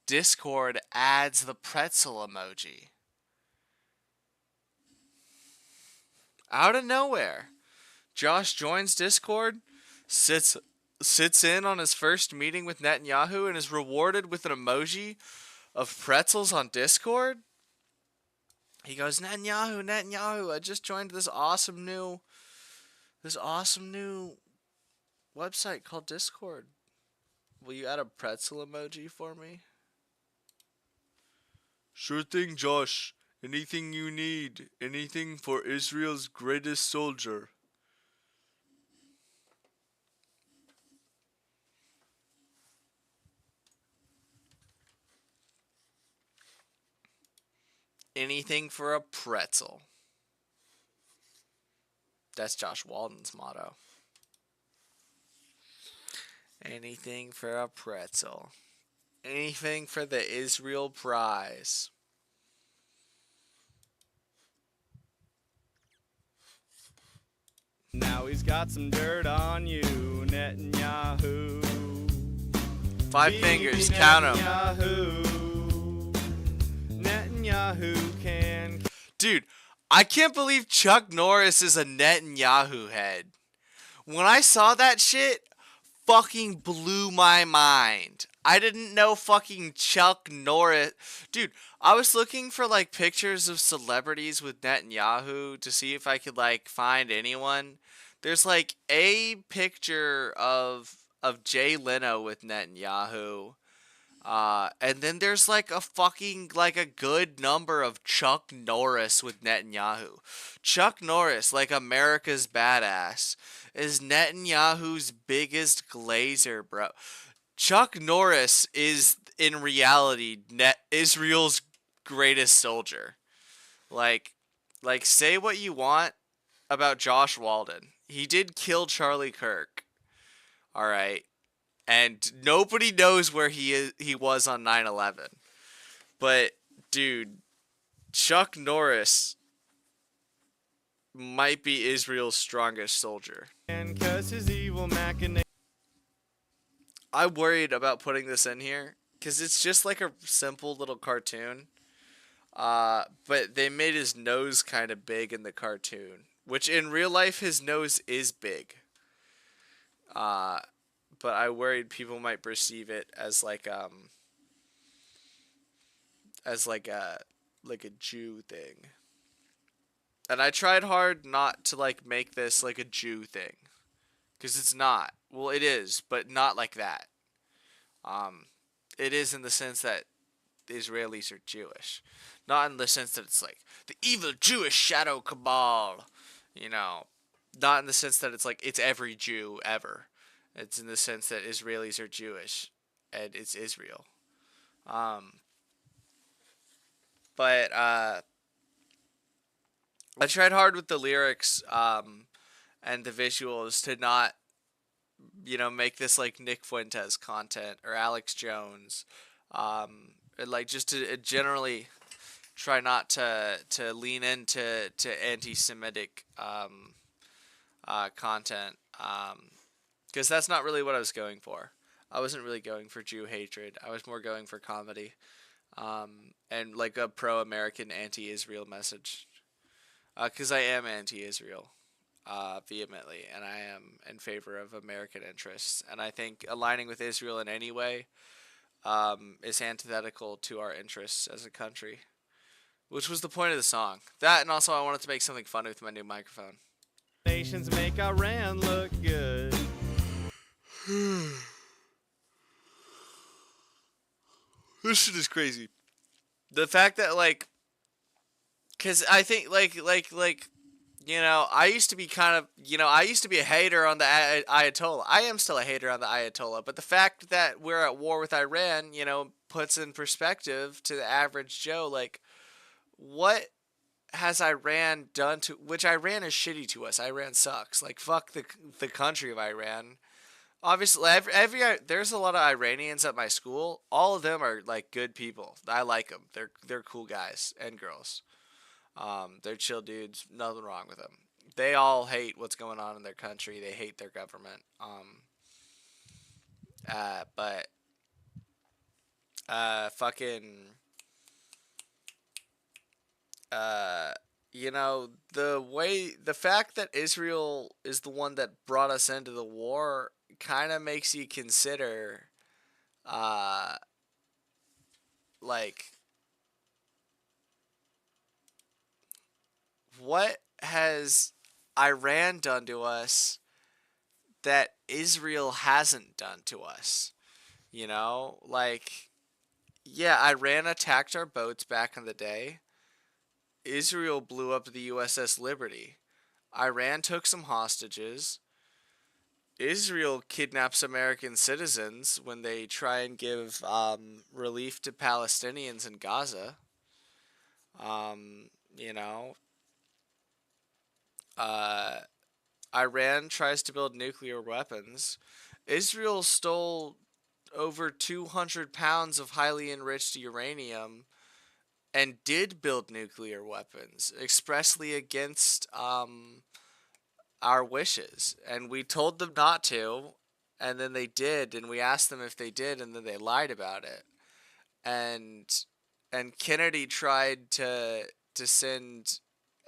Discord adds the pretzel emoji. Out of nowhere, Josh joins Discord, sits in on his first meeting with Netanyahu, and is rewarded with an emoji of pretzels on Discord. He goes, Netanyahu, I just joined this awesome new website called Discord. Will you add a pretzel emoji for me? Sure thing, Josh. Anything you need. Anything for Israel's greatest soldier. Anything for a pretzel. That's Josh Walden's motto. Anything for a pretzel. Anything for the Israel prize. Now he's got some dirt on you, Netanyahu. 5 fingers, count 'em. Netanyahu can. Dude, I can't believe Chuck Norris is a Netanyahu head. When I saw that shit, fucking blew my mind. I didn't know fucking Chuck Norris. Dude, I was looking for like pictures of celebrities with Netanyahu to see if I could like find anyone. There's like a picture of Jay Leno with Netanyahu. And then there's like a fucking like a good number of Chuck Norris with Netanyahu. Chuck Norris, like America's badass, is Netanyahu's biggest glazer, bro. Chuck Norris is in reality Israel's greatest soldier. Like say what you want about Josh Walden. He did kill Charlie Kirk. All right. And nobody knows where he was on 9/11. But dude, Chuck Norris might be Israel's strongest soldier. And 'cause his evil machination. I'm worried about putting this in here because it's just like a simple little cartoon. But they made his nose kind of big in the cartoon, which in real life his nose is big. But I worried people might perceive it as like a Jew thing. And I tried hard not to like make this like a Jew thing. 'Cause it's not. Well, it is, but not like that. It is in the sense that the Israelis are Jewish. Not in the sense that it's like the evil Jewish shadow cabal. You know, not in the sense that it's like it's every Jew ever. It's in the sense that Israelis are Jewish and it's Israel. But I tried hard with the lyrics and the visuals to not, make this like Nick Fuentes content or Alex Jones. And like just to generally try not to lean into anti-Semitic content. Because that's not really what I was going for. I wasn't really going for Jew hatred. I was more going for comedy. And like a pro-American anti-Israel message. Because I am anti-Israel. vehemently, and I am in favor of American interests. And I think aligning with Israel in any way is antithetical to our interests as a country, which was the point of the song. That, and also I wanted to make something fun with my new microphone. Nations make Iran look good. This shit is crazy. The fact that, like, because I think, like, you know, I used to be kind of, you know, I used to be a hater on the Ayatollah. I am still a hater on the Ayatollah, but the fact that we're at war with Iran, you know, puts in perspective to the average Joe, like, what has Iran done to, which Iran is shitty to us. Iran sucks. Like, fuck the country of Iran. Obviously, there's a lot of Iranians at my school. All of them are, like, good people. I like them. They're cool guys and girls. They're chill dudes. Nothing wrong with them. They all hate what's going on in their country. They hate their government. But you know, the fact that Israel is the one that brought us into the war kind of makes you consider, like, what has Iran done to us that Israel hasn't done to us? You know, like, yeah, Iran attacked our boats back in the day. Israel blew up the USS Liberty. Iran took some hostages. Israel kidnaps American citizens when they try and give relief to Palestinians in Gaza. You know, Iran tries to build nuclear weapons. Israel stole over 200 pounds of highly enriched uranium and did build nuclear weapons expressly against our wishes. And we told them not to, and then they did, and we asked them if they did, and then they lied about it. And Kennedy tried to send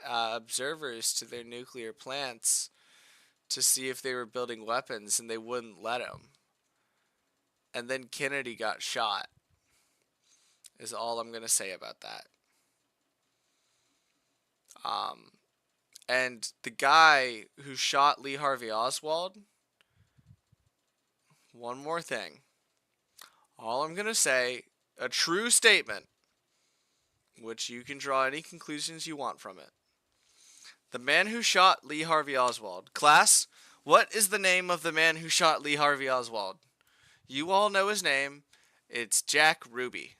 observers to their nuclear plants to see if they were building weapons, and they wouldn't let him. And then Kennedy got shot, is all I'm going to say about that. And the guy who shot Lee Harvey Oswald, one more thing. All I'm going to say, a true statement, which you can draw any conclusions you want from it. The man who shot Lee Harvey Oswald. Class, what is the name of the man who shot Lee Harvey Oswald? You all know his name. It's Jack Ruby.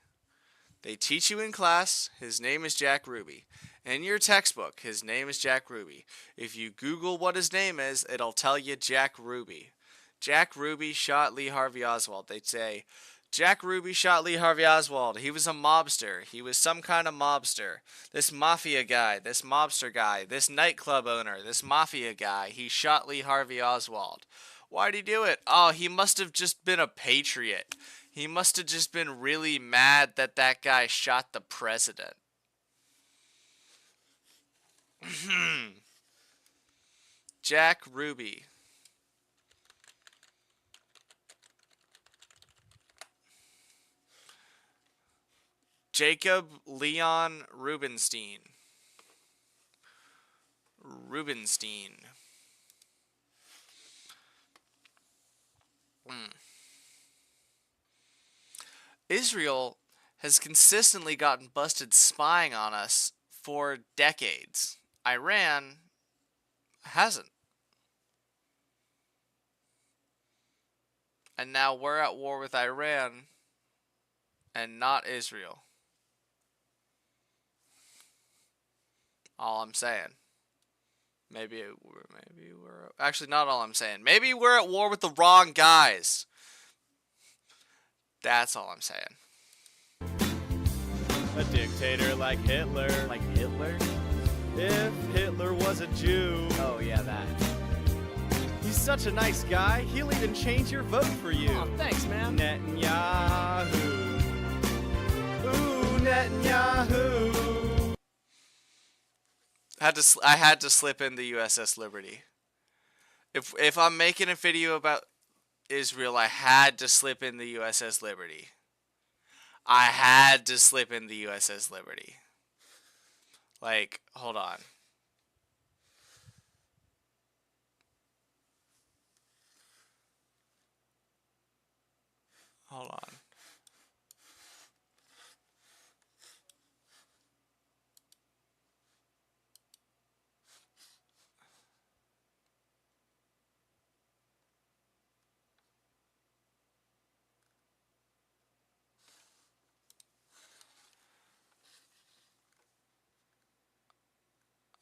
They teach you in class, his name is Jack Ruby. In your textbook, his name is Jack Ruby. If you Google what his name is, it'll tell you Jack Ruby. Jack Ruby shot Lee Harvey Oswald. They'd say, Jack Ruby shot Lee Harvey Oswald. He was a mobster. He was some kind of mobster. This mafia guy, this mobster guy, this nightclub owner, this mafia guy, he shot Lee Harvey Oswald. Why'd he do it? Oh, he must have just been a patriot. He must have just been really mad that that guy shot the president. Jack Ruby. Jacob Leon Rubenstein. Israel has consistently gotten busted spying on us for decades. Iran hasn't. And now we're at war with Iran and not Israel. All I'm saying. Maybe we're actually not all I'm saying. Maybe we're at war with the wrong guys. That's all I'm saying. A dictator like Hitler. Like Hitler? If Hitler was a Jew. Oh, yeah, that. He's such a nice guy, he'll even change your vote for you. Oh, thanks, man. Netanyahu. Ooh, Netanyahu. I had to slip in the USS Liberty. If I'm making a video about Israel, I had to slip in the USS Liberty. I had to slip in the USS Liberty. Like, hold on. Hold on.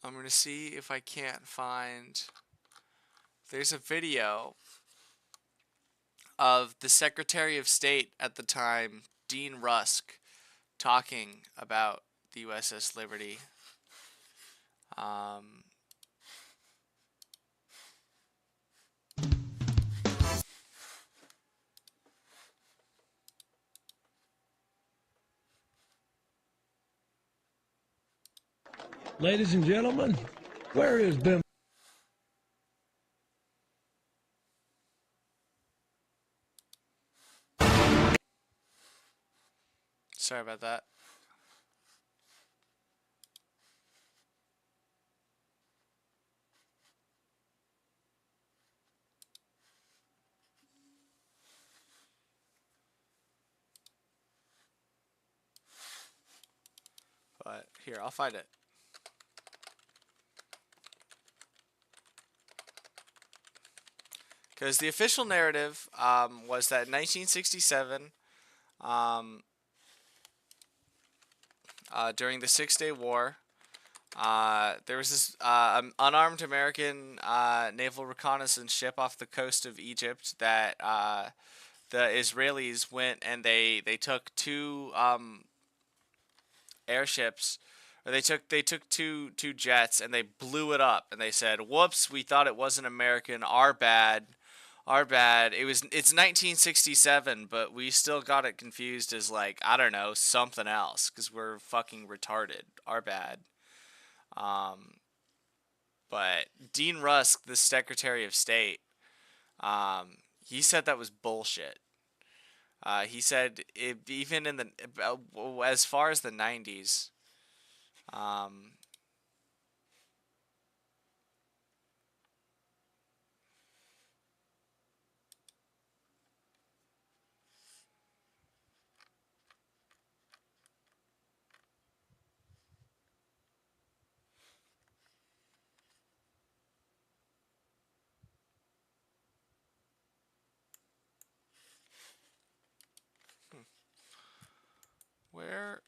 I'm going to see if I can't find... There's a video of the Secretary of State at the time, Dean Rusk, talking about the USS Liberty. Ladies and gentlemen, where is Bim? Sorry about that. But here, I'll find it. Because the official narrative was that in 1967, during the Six-Day War, there was this unarmed American naval reconnaissance ship off the coast of Egypt that the Israelis went and they took two airships, or they took two jets and they blew it up and they said, "Whoops, we thought it wasn't American. Our bad. Our bad. It's 1967, but we still got it confused as, like, I don't know, something else because we're fucking retarded. Our bad." But Dean Rusk, the Secretary of State, he said that was bullshit. He said even in the as far as the 90s, where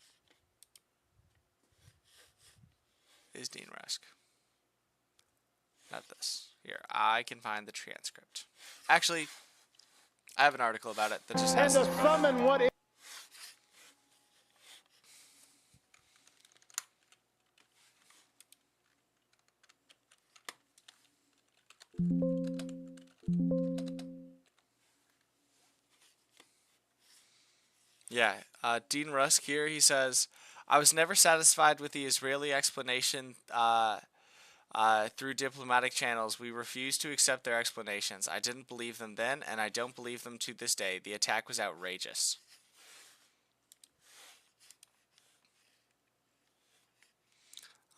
is Dean Rusk? Not this. Here, I can find the transcript. Actually, I have an article about it that just has. And to summon what is. Yeah, Dean Rusk here, he says, "I was never satisfied with the Israeli explanation through diplomatic channels. We refused to accept their explanations. I didn't believe them then, and I don't believe them to this day. The attack was outrageous."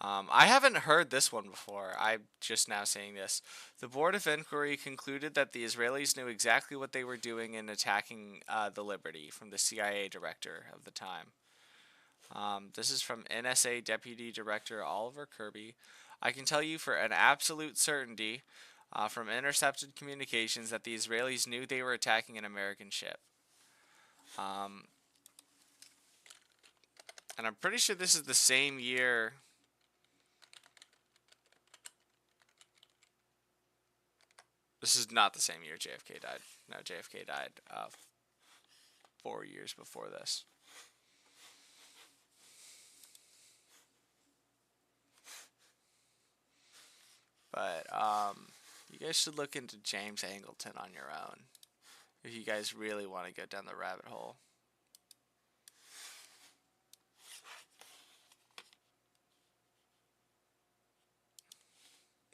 I haven't heard this one before. I'm just now seeing this. "The Board of Inquiry concluded that the Israelis knew exactly what they were doing in attacking the Liberty," from the CIA director of the time. This is from NSA Deputy Director Oliver Kirby. "I can tell you for an absolute certainty from intercepted communications that the Israelis knew they were attacking an American ship." And I'm pretty sure this is the same year. This is not the same year JFK died. No, JFK died 4 years before this. But you guys should look into James Angleton on your own if you guys really want to go down the rabbit hole.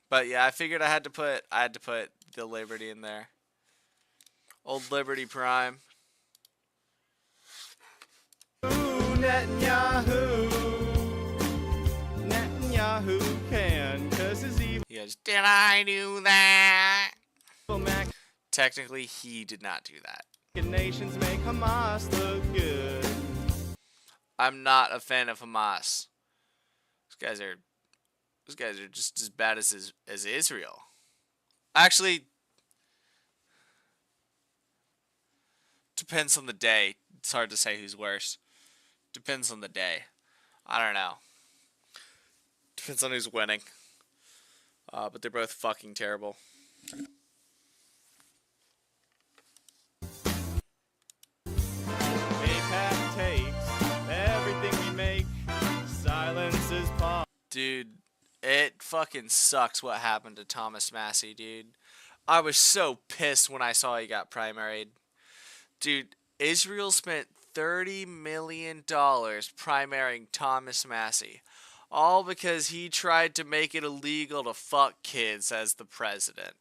But yeah, I figured I had to put the Liberty in there. Old Liberty Prime. Ooh, Netanyahu. Netanyahu can, 'cause his evil. He goes, did I do that? Mac Technically, he did not do that. nations make Hamas look good. I'm not a fan of Hamas. Those guys are just as bad as Israel. Actually, depends on the day. It's hard to say who's worse. Depends on the day. I don't know. Depends on who's winning. But they're both fucking terrible. AIPAC takes everything we make. Silence is pop. Dude, it fucking sucks what happened to Thomas Massey, dude. I was so pissed when I saw he got primaried. Dude, Israel spent $30 million primarying Thomas Massey. All because he tried to make it illegal to fuck kids as the president.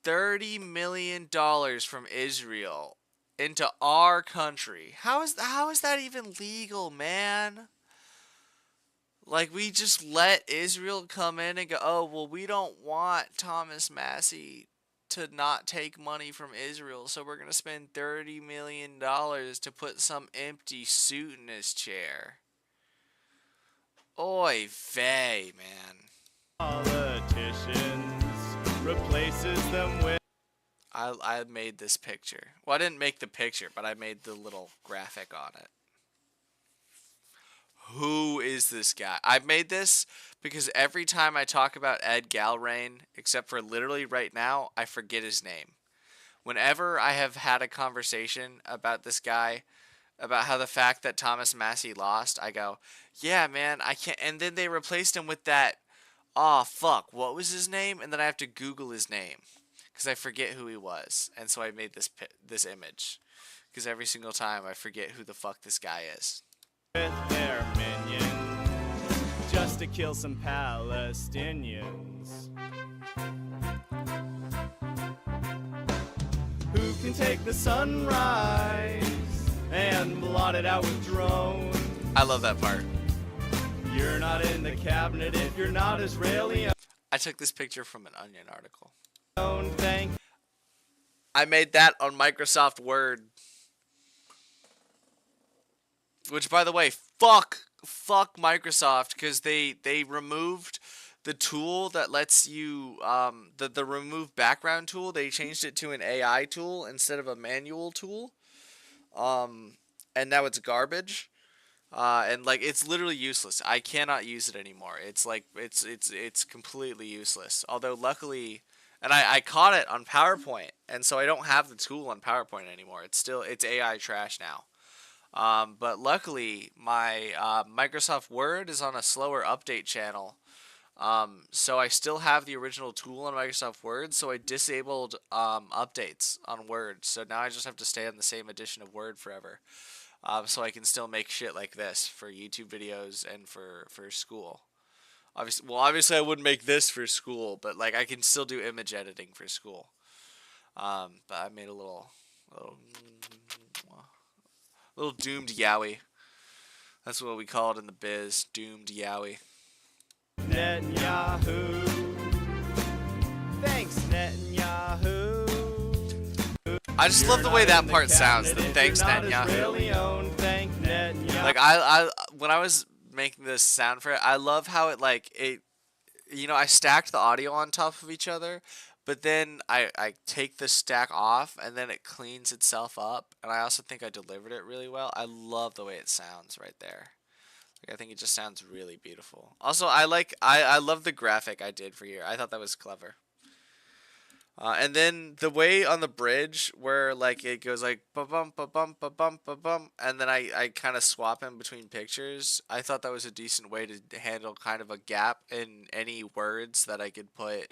$30 million from Israel into our country. How is that even legal, man? Like, we just let Israel come in and go, oh, well, we don't want Thomas Massey to not take money from Israel, so we're going to spend $30 million to put some empty suit in his chair. Oy vey, man. Politicians replaces them with. I made this picture. Well, I didn't make the picture, but I made the little graphic on it. Who is this guy? I made this because every time I talk about Ed Galrain, except for literally right now, I forget his name. Whenever I have had a conversation about this guy, about how the fact that Thomas Massey lost, I go, yeah, man, I can't. And then they replaced him with that, oh, fuck, what was his name? And then I have to Google his name because I forget who he was. And so I made this image because every single time I forget who the fuck this guy is. With their minions just to kill some Palestinians. Who can take the sunrise and blot it out with drones? I love that part. You're not in the cabinet if you're not Israeli. I took this picture from an Onion article. Thank. I made that on Microsoft Word. Which, by the way, fuck Microsoft, because they removed the tool that lets you the remove background tool. They changed it to an AI tool instead of a manual tool. And now it's garbage. And like it's literally useless. I cannot use it anymore. It's like it's completely useless. Although luckily, and I caught it on PowerPoint, and so I don't have the tool on PowerPoint anymore. It's AI trash now. But luckily, my Microsoft Word is on a slower update channel. So I still have the original tool on Microsoft Word, so I disabled updates on Word. So now I just have to stay on the same edition of Word forever. So I can still make shit like this for YouTube videos and for school. Obviously I wouldn't make this for school, but like I can still do image editing for school. But I made a little doomed yowie. That's what we call it in the biz, doomed yowie. Netanyahu. Thanks, Netanyahu. I just love the way that part sounds. The thanks, Netanyahu. Like I when I was making this sound for it, I love how it I stacked the audio on top of each other, but then I take the stack off and then it cleans itself up, and I also think I delivered it really well. I love the way it sounds right there. Like, I think it just sounds really beautiful. Also, I love the graphic I did for here. I thought that was clever. And then the way on the bridge where like it goes like ba-bum, ba-bum, ba-bum, ba-bum, and then I kind of swap in between pictures. I thought that was a decent way to handle kind of a gap in any words that I could put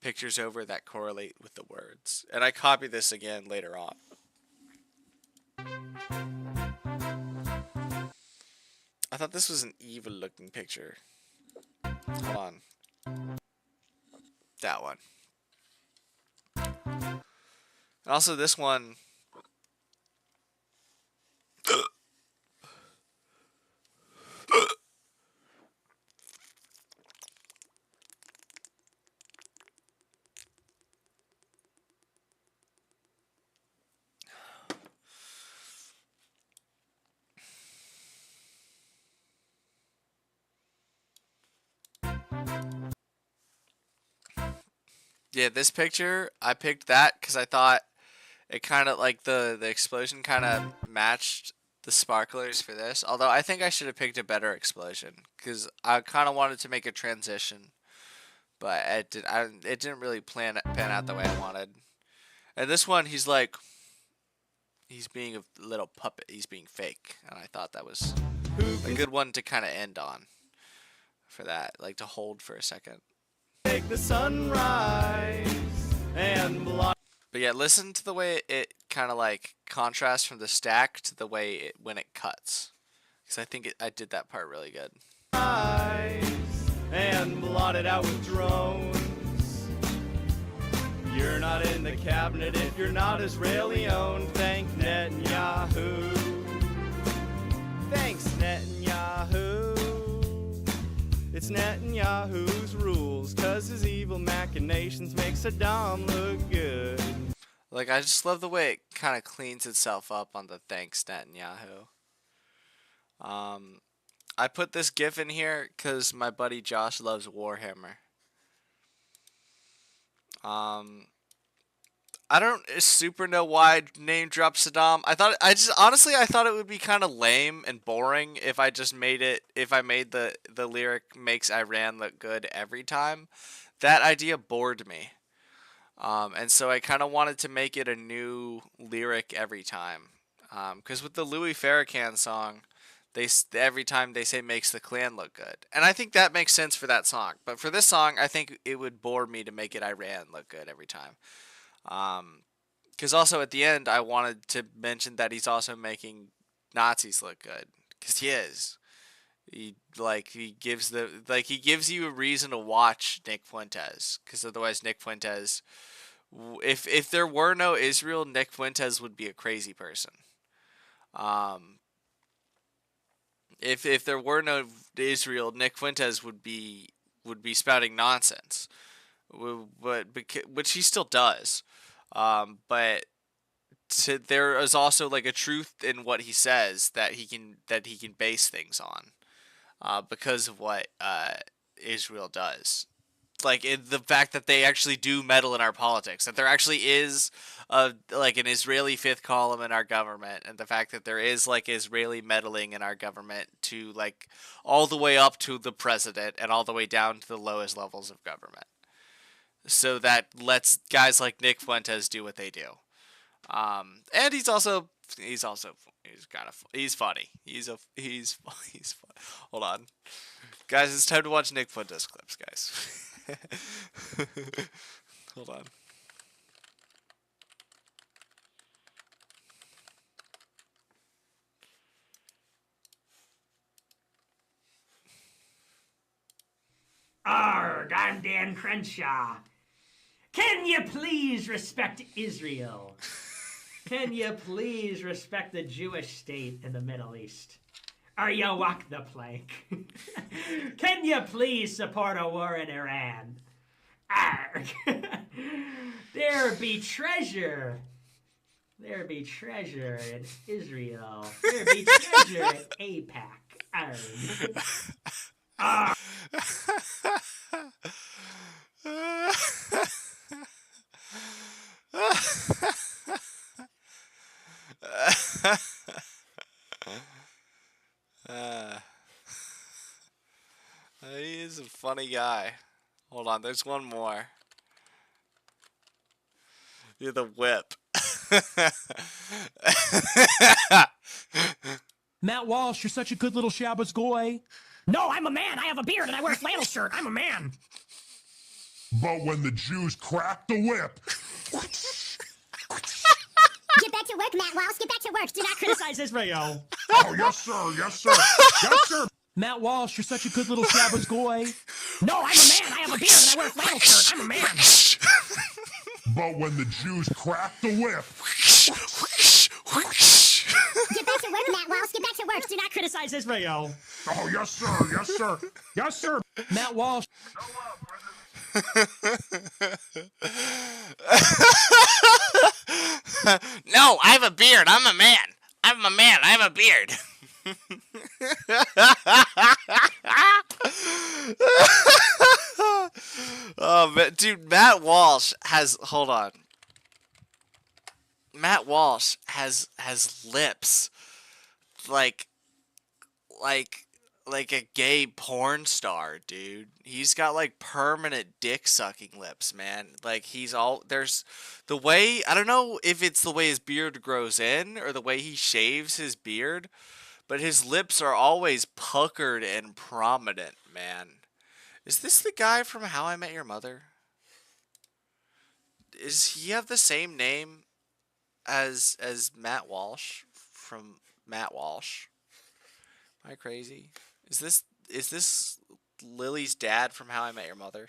pictures over that correlate with the words. And I copied this again later on. I thought this was an evil looking picture. Hold on. That one. Also, this one. Yeah, this picture, I picked that because I thought it kind of like the explosion kind of matched the sparklers for this. Although I think I should have picked a better explosion because I kind of wanted to make a transition, but it didn't really pan out the way I wanted. And this one, he's being a little puppet. He's being fake, and I thought that was a good one to kind of end on for that, like to hold for a second. Take the sunrise and block. But yeah, listen to the way it kind of like contrasts from the stack to the way when it cuts, because I think I did that part really good. And blot it out with drones. You're not in the cabinet if you're not Israeli owned. Thank Netanyahu. Thanks Netanyahu. It's Netanyahu's rules, 'cause his evil machinations make Saddam look good. Like, I just love the way it kind of cleans itself up on the thanks Netanyahu. I put this GIF in here because my buddy Josh loves Warhammer. I don't super know why name drop Saddam. I thought it would be kind of lame and boring if I just made the lyric makes Iran look good every time. That idea bored me. And so I kind of wanted to make it a new lyric every time. Because with the Louis Farrakhan song, every time they say makes the Klan look good. And I think that makes sense for that song. But for this song, I think it would bore me to make it Iran look good every time. Because also at the end, I wanted to mention that he's also making Nazis look good. Because he is. He gives you a reason to watch Nick Fuentes. Because otherwise Nick Fuentes, if there were no Israel, Nick Fuentes would be a crazy person. If there were no Israel, Nick Fuentes would be spouting nonsense, which he still does. But there is also like a truth in what he says that he can base things on, because of what Israel does. Like the fact that they actually do meddle in our politics, that there actually is an Israeli fifth column in our government, and the fact that there is like Israeli meddling in our government to like all the way up to the president and all the way down to the lowest levels of government. So that lets guys like Nick Fuentes do what they do. And he's funny. He's fun. Hold on. Guys, it's time to watch Nick Fuentes clips, guys. Hold on. Arrgh, I'm Dan Crenshaw. Can you please respect Israel? Can you please respect the Jewish state in the Middle East? Or you walk the plank? Can you please support a war in Iran? Arrgh. There be treasure. There be treasure in Israel. There be treasure at AIPAC. Arrgh. Arrgh. He is a funny guy. Hold on, there's one more. You're the whip. Matt Walsh, you're such a good little Shabbos goy. No, I'm a man. I have a beard and I wear a flannel shirt. I'm a man. But when the Jews crack the whip, Get back to work, Matt Walsh. Get back to work. Do not criticize Israel. oh yes sir, yes sir, yes sir. Matt Walsh, you're such a good little Shabbos goy. No, I'm a man. I have a beard and I wear a flannel shirt. I'm a man. But when the Jews cracked the whip, Get back to work, Matt Walsh. Get back to work. Do not criticize Israel. oh, yes, sir, yes, sir, yes, sir. Matt Walsh. No, I have a beard. I'm a man. I'm a man. I have a beard. Oh, man. Dude, Matt Walsh has. Hold on. Matt Walsh has lips like like a gay porn star, dude. He's got like permanent dick sucking lips, man. Like he's all there's the way, I don't know if it's the way his beard grows in or the way he shaves his beard, but his lips are always puckered and prominent, man. Is this the guy from How I Met Your Mother? Is he have the same name as Matt Walsh from Matt Walsh? Am I crazy? Is this Lily's dad from How I Met Your Mother?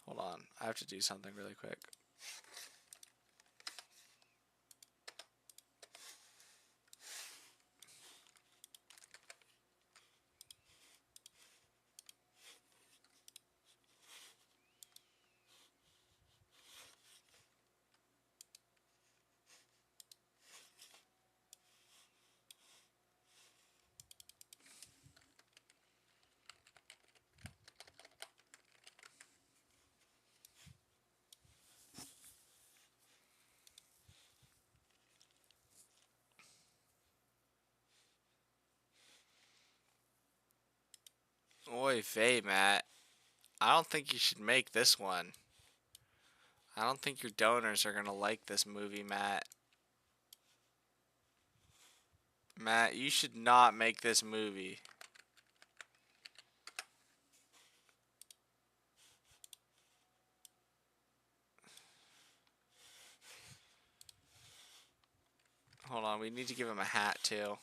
Hold on, I have to do something really quick. Oy vey, Matt. I don't think you should make this one. I don't think your donors are gonna like this movie, Matt. Matt, you should not make this movie. Hold on, we need to give him a hat too.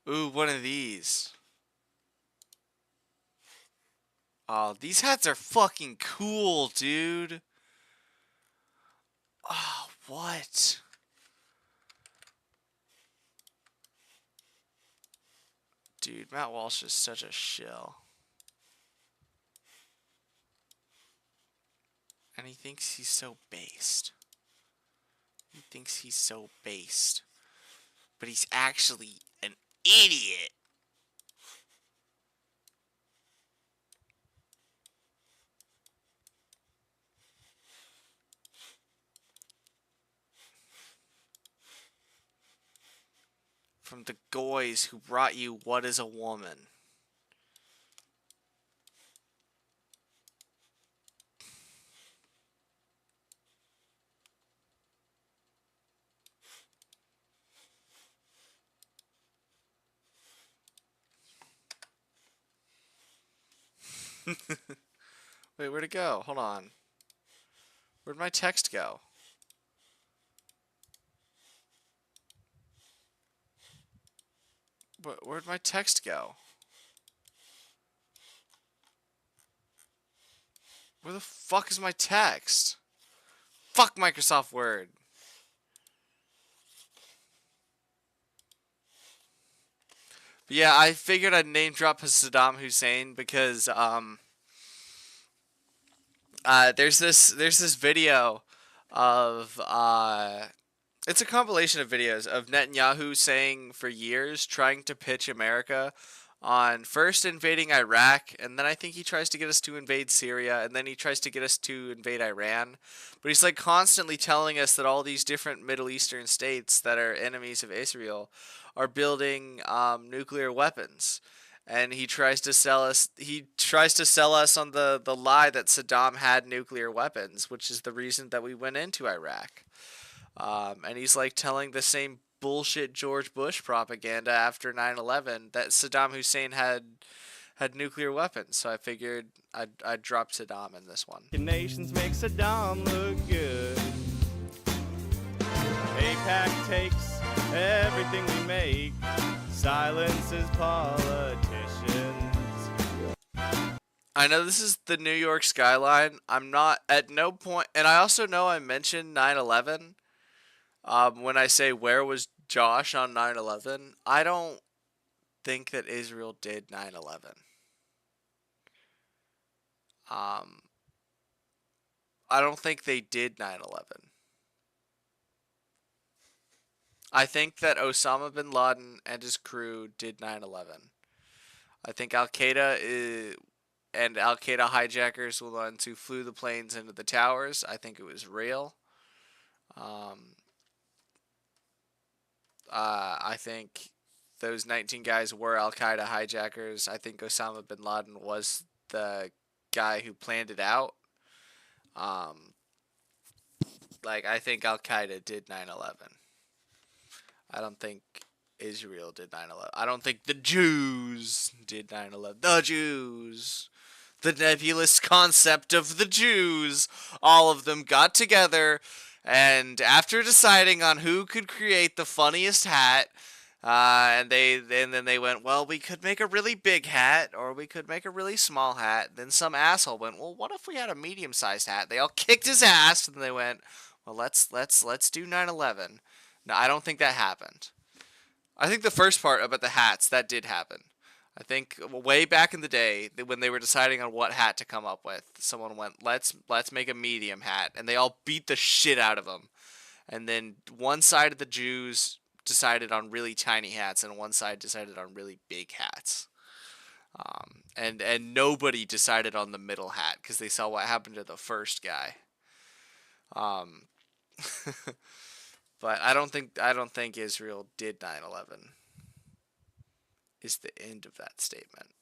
Ooh, one of these. Oh, these hats are fucking cool, dude. Oh, what? Dude, Matt Walsh is such a shill. And he thinks he's so based. He thinks he's so based. But he's actually an idiot. From the guys who brought you What is a Woman? Wait, where'd it go? Hold on. Where'd my text go? Where'd my text go? Where the fuck is my text? Fuck Microsoft Word. But yeah, I figured I'd name drop Saddam Hussein because there's this video of it's a compilation of videos of Netanyahu saying for years trying to pitch America on first invading Iraq, and then I think he tries to get us to invade Syria, and then he tries to get us to invade Iran. But he's like constantly telling us that all these different Middle Eastern states that are enemies of Israel are building nuclear weapons. And he tries to sell us on the lie that Saddam had nuclear weapons, which is the reason that we went into Iraq. And he's like telling the same bullshit George Bush propaganda after 9/11 that Saddam Hussein had nuclear weapons. So I figured I'd drop Saddam in this one. Nations make Saddam look good. AIPAC takes everything we make, silences politicians. I know this is the New York skyline. I'm not at no point, and I also know I mentioned 9/11. When I say where was Josh on 9/11, I don't think that Israel did 9/11. I don't think they did 9/11. I think that Osama bin Laden and his crew did 9/11. I think Al-Qaeda and Al-Qaeda hijackers were the ones who flew the planes into the towers. I think it was real. I think those 19 guys were Al-Qaeda hijackers. I think Osama bin Laden was the guy who planned it out. I think Al-Qaeda did 9/11. I don't think Israel did 9/11. I don't think the Jews did 9/11. The Jews. The nebulous concept of the Jews. All of them got together, and after deciding on who could create the funniest hat, and then they went, well, we could make a really big hat, or we could make a really small hat. Then some asshole went, well, what if we had a medium-sized hat? They all kicked his ass, and they went, well, let's do 9/11. No, I don't think that happened. I think the first part about the hats, that did happen. I think way back in the day, when they were deciding on what hat to come up with, someone went, let's make a medium hat, and they all beat the shit out of them. And then one side of the Jews decided on really tiny hats, and one side decided on really big hats. And nobody decided on the middle hat because they saw what happened to the first guy. But I don't think Israel did 9/11. Is the end of that statement.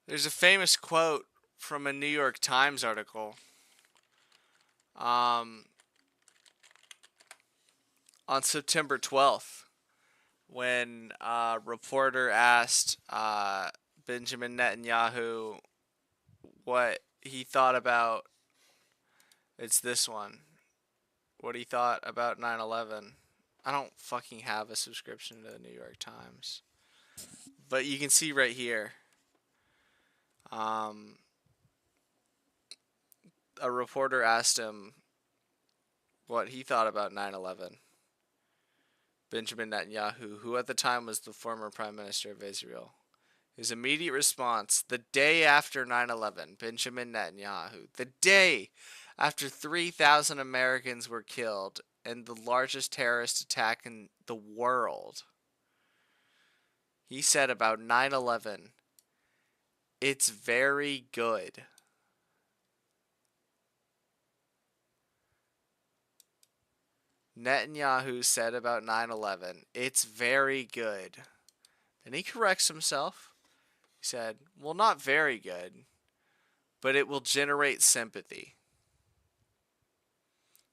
There's a famous quote from a New York Times article on September 12th when a reporter asked Benjamin Netanyahu what he thought about, it's this one, what he thought about 9/11. I don't fucking have a subscription to the New York Times. But you can see right here. A reporter asked him what he thought about 9/11. Benjamin Netanyahu, who at the time was the former Prime Minister of Israel. His immediate response, the day after 9/11, Benjamin Netanyahu, the day after 3,000 Americans were killed and the largest terrorist attack in the world, he said about 9/11, it's very good. Netanyahu said about 9/11, it's very good. Then he corrects himself. He said, well, not very good, but it will generate sympathy.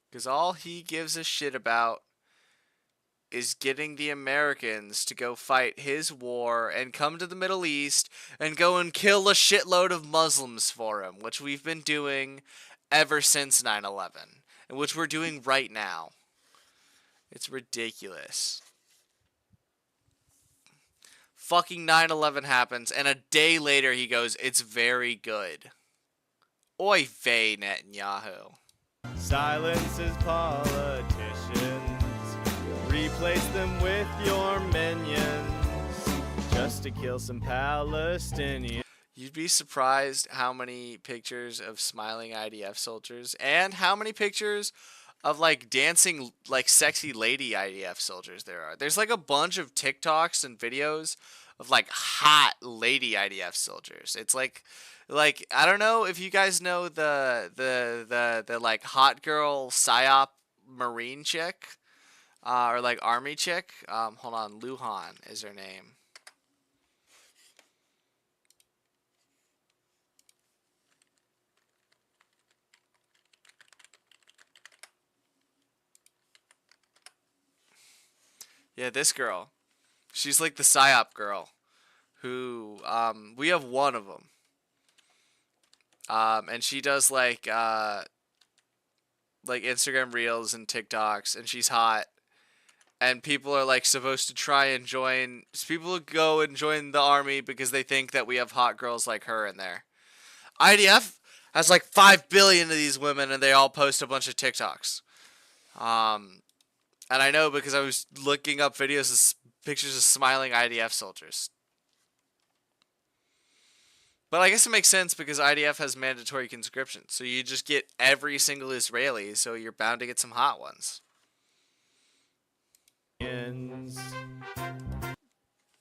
Because all he gives a shit about is getting the Americans to go fight his war and come to the Middle East and go and kill a shitload of Muslims for him, which we've been doing ever since 9/11, and which we're doing right now. It's ridiculous. Fucking 9/11 happens, and a day later he goes, it's very good. Oy vey, Netanyahu. Silences politicians. Replace them with your minions. Just to kill some Palestinians. You'd be surprised how many pictures of smiling IDF soldiers and how many pictures of like dancing like sexy lady IDF soldiers there are. There's like a bunch of TikToks and videos of like hot lady IDF soldiers. It's like I don't know if you guys know the like hot girl psyop marine chick, or like army chick. Hold on, Luhan is her name. Yeah, this girl. She's like the psyop girl who we have one of them. And she does like Instagram reels and TikToks, and she's hot. And people are like supposed to try and join. People go and join the army because they think that we have hot girls like her in there. IDF has like 5 billion of these women, and they all post a bunch of TikToks. And I know because I was looking up videos of pictures of smiling IDF soldiers. But I guess it makes sense because IDF has mandatory conscription. So you just get every single Israeli, so you're bound to get some hot ones.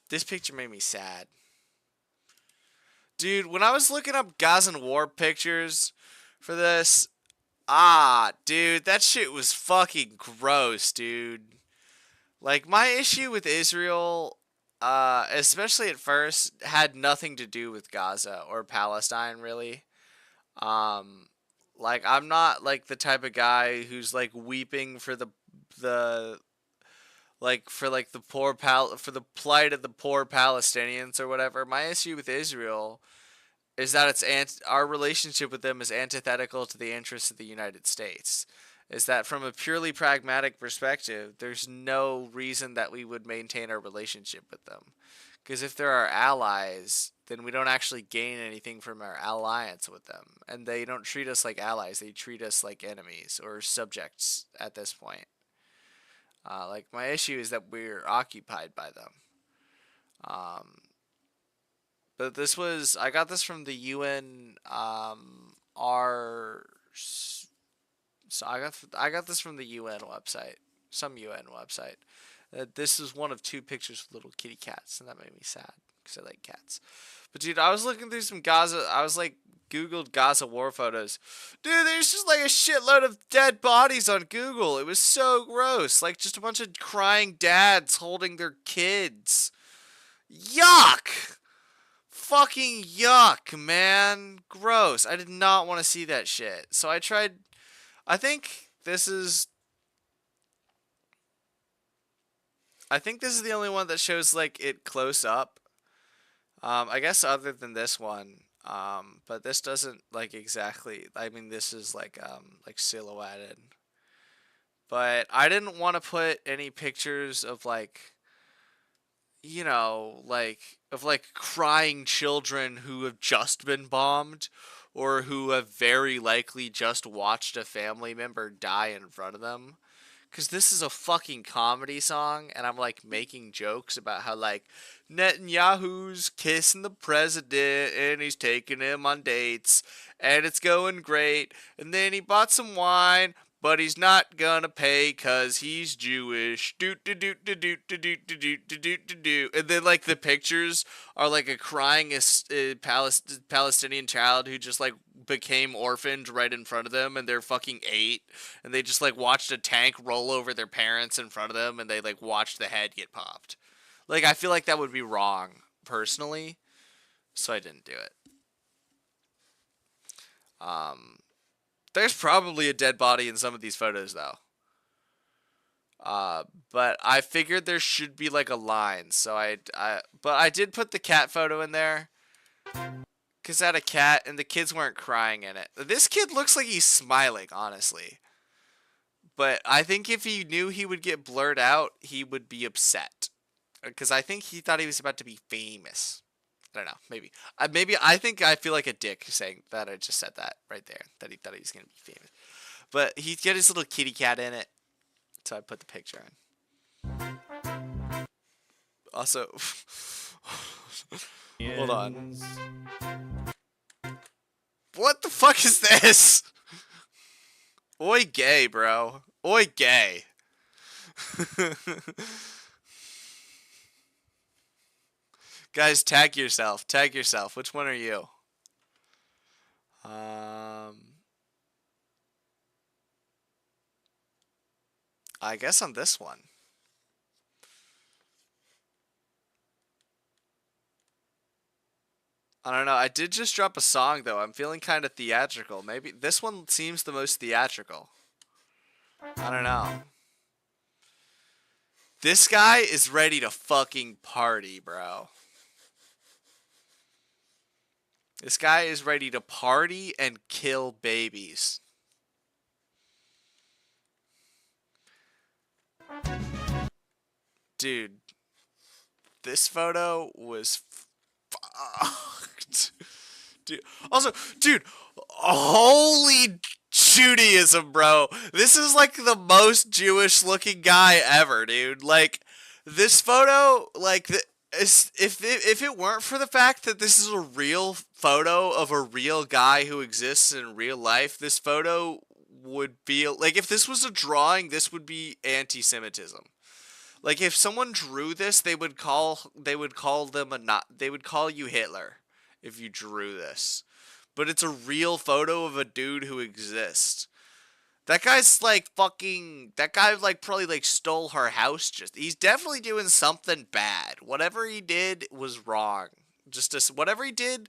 This picture made me sad. Dude, when I was looking up Gazan war pictures for this, dude, that shit was fucking gross, dude. Like, my issue with Israel, especially at first, had nothing to do with Gaza or Palestine, really. Like, I'm not, like, the type of guy who's, like, weeping for the for the plight of the poor Palestinians or whatever. My issue with Israel is that our relationship with them is antithetical to the interests of the United States. Is that from a purely pragmatic perspective, there's no reason that we would maintain our relationship with them. Because if they're our allies, then we don't actually gain anything from our alliance with them. And they don't treat us like allies, they treat us like enemies or subjects at this point. Like, my issue is that we're occupied by them. But I got this from the UN, so I got this from the UN website, some UN website. This is one of 2 pictures of little kitty cats, and that made me sad because I like cats. But dude, I was looking through some Gaza. I was like Googled Gaza war photos. Dude, there's just like a shitload of dead bodies on Google. It was so gross, like just a bunch of crying dads holding their kids. Yuck! Fucking yuck, man. Gross. I did not want to see that shit. So I tried. I think this is the only one that shows like it close up. I guess other than this one. But this doesn't like exactly. I mean, this is like silhouetted. But I didn't want to put any pictures of like, you know, of crying children who have just been bombed or who have very likely just watched a family member die in front of them. Because this is a fucking comedy song, and I'm like making jokes about how like Netanyahu's kissing the president and he's taking him on dates and it's going great, and then he bought some wine, but he's not gonna pay cause he's Jewish. And then like the pictures are like a crying Palestinian child who just like became orphaned right in front of them, and they're fucking 8, and they just like watched a tank roll over their parents in front of them, and they like watched the head get popped. Like, I feel like that would be wrong personally, so I didn't do it. There's probably a dead body in some of these photos, though. But I figured there should be like a line, so but I did put the cat photo in there, because I had a cat, and the kids weren't crying in it. This kid looks like he's smiling, honestly. But I think if he knew he would get blurred out, he would be upset. Because I think he thought he was about to be famous. I don't know, maybe. I feel like a dick saying that I just said that right there, that he thought he was going to be famous. But he got his little kitty cat in it, so I put the picture in. Also, hold on. What the fuck is this? Oi gay, bro. Oi gay. Guys, tag yourself. Tag yourself. Which one are you? I guess on this one. I don't know. I did just drop a song though. I'm feeling kind of theatrical. Maybe this one seems the most theatrical. I don't know. This guy is ready to fucking party, bro. This guy is ready to party and kill babies. Dude, this photo was fucked. Dude, also, dude, holy Judaism, bro. This is like the most Jewish looking guy ever, dude. Like, this photo, like, if it weren't for the fact that this is a real photo of a real guy who exists in real life, this photo would be, like, if this was a drawing, this would be anti-Semitism. Like, if someone drew this, they would call them they would call you Hitler if you drew this. But it's a real photo of a dude who exists. That guy's like fucking, that guy like probably like stole her house. He's definitely doing something bad. Whatever he did was wrong. Whatever he did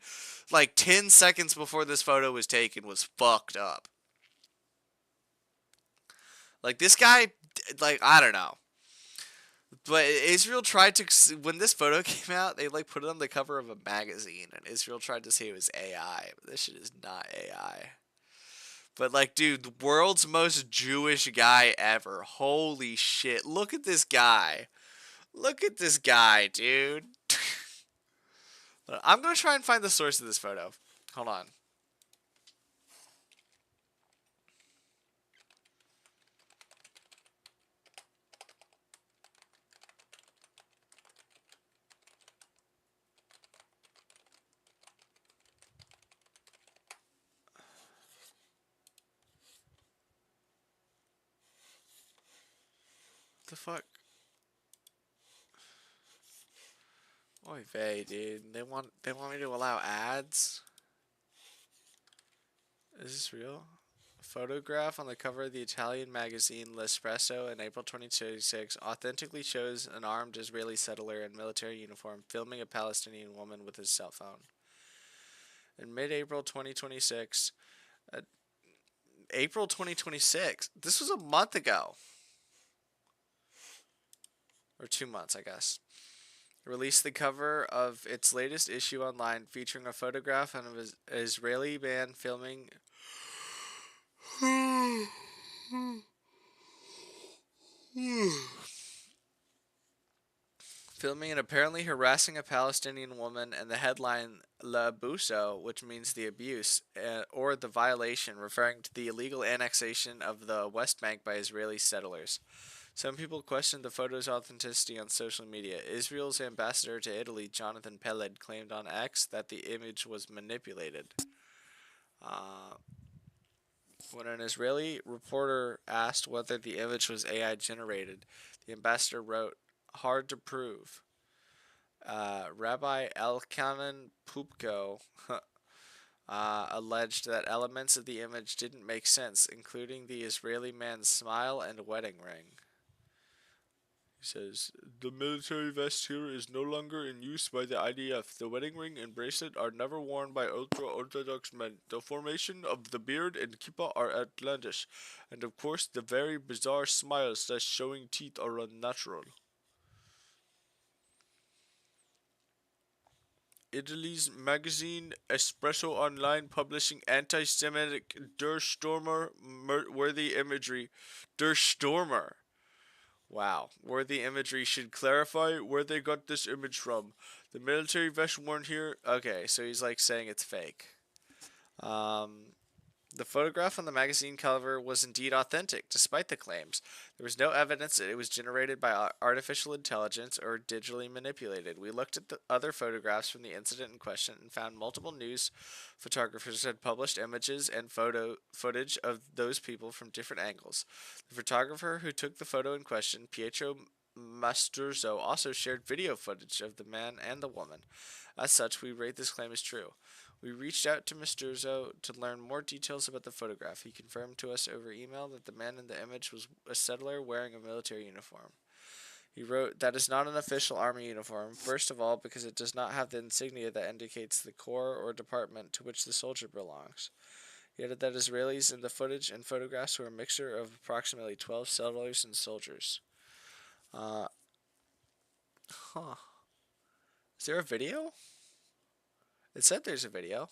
like 10 seconds before this photo was taken was fucked up. Like, this guy, like, I don't know. But Israel tried to, when this photo came out, they like put it on the cover of a magazine, and Israel tried to say it was AI, but this shit is not AI. But like, dude, the world's most Jewish guy ever. Holy shit. Look at this guy. Look at this guy, dude. I'm gonna try and find the source of this photo. Hold on. The fuck? Oy vey, dude. They want me to allow ads? Is this real? A photograph on the cover of the Italian magazine L'Espresso in April 2026 authentically shows an armed Israeli settler in military uniform filming a Palestinian woman with his cell phone. In mid-April 2026, April 2026. This was a month ago. Or 2 months, I guess. Released the cover of its latest issue online featuring a photograph of an Israeli man filming filming and apparently harassing a Palestinian woman, and the headline L'abuso, which means the abuse, or the violation, referring to the illegal annexation of the West Bank by Israeli settlers. Some people questioned the photo's authenticity on social media. Israel's ambassador to Italy, Jonathan Peled, claimed on X that the image was manipulated. When an Israeli reporter asked whether the image was AI generated, the ambassador wrote, "Hard to prove." Rabbi Elkanan Pupko alleged that elements of the image didn't make sense, including the Israeli man's smile and wedding ring. He says, "The military vest here is no longer in use by the IDF. The wedding ring and bracelet are never worn by ultra-Orthodox men. The formation of the beard and kippah are outlandish. And of course, the very bizarre smile/showing teeth are unnatural." Italy's magazine Espresso Online publishing anti-Semitic Der Stürmer worthy imagery. Der Stürmer. Wow. Worthy imagery should clarify where they got this image from. The military vest worn here. Okay, so he's like saying it's fake. The photograph on the magazine cover was indeed authentic, despite the claims. There was no evidence that it was generated by artificial intelligence or digitally manipulated. We looked at the other photographs from the incident in question and found multiple news photographers had published images and footage of those people from different angles. The photographer who took the photo in question, Pietro Masturzo also shared video footage of the man and the woman. As such, we rate this claim as true. We reached out to Masturzo to learn more details about the photograph. He confirmed to us over email that the man in the image was a settler wearing a military uniform. He wrote, "That is not an official army uniform, first of all because it does not have the insignia that indicates the corps or department to which the soldier belongs. He added that Israelis in the footage and photographs were a mixture of approximately 12 settlers and soldiers." Is there a video? It said there's a video.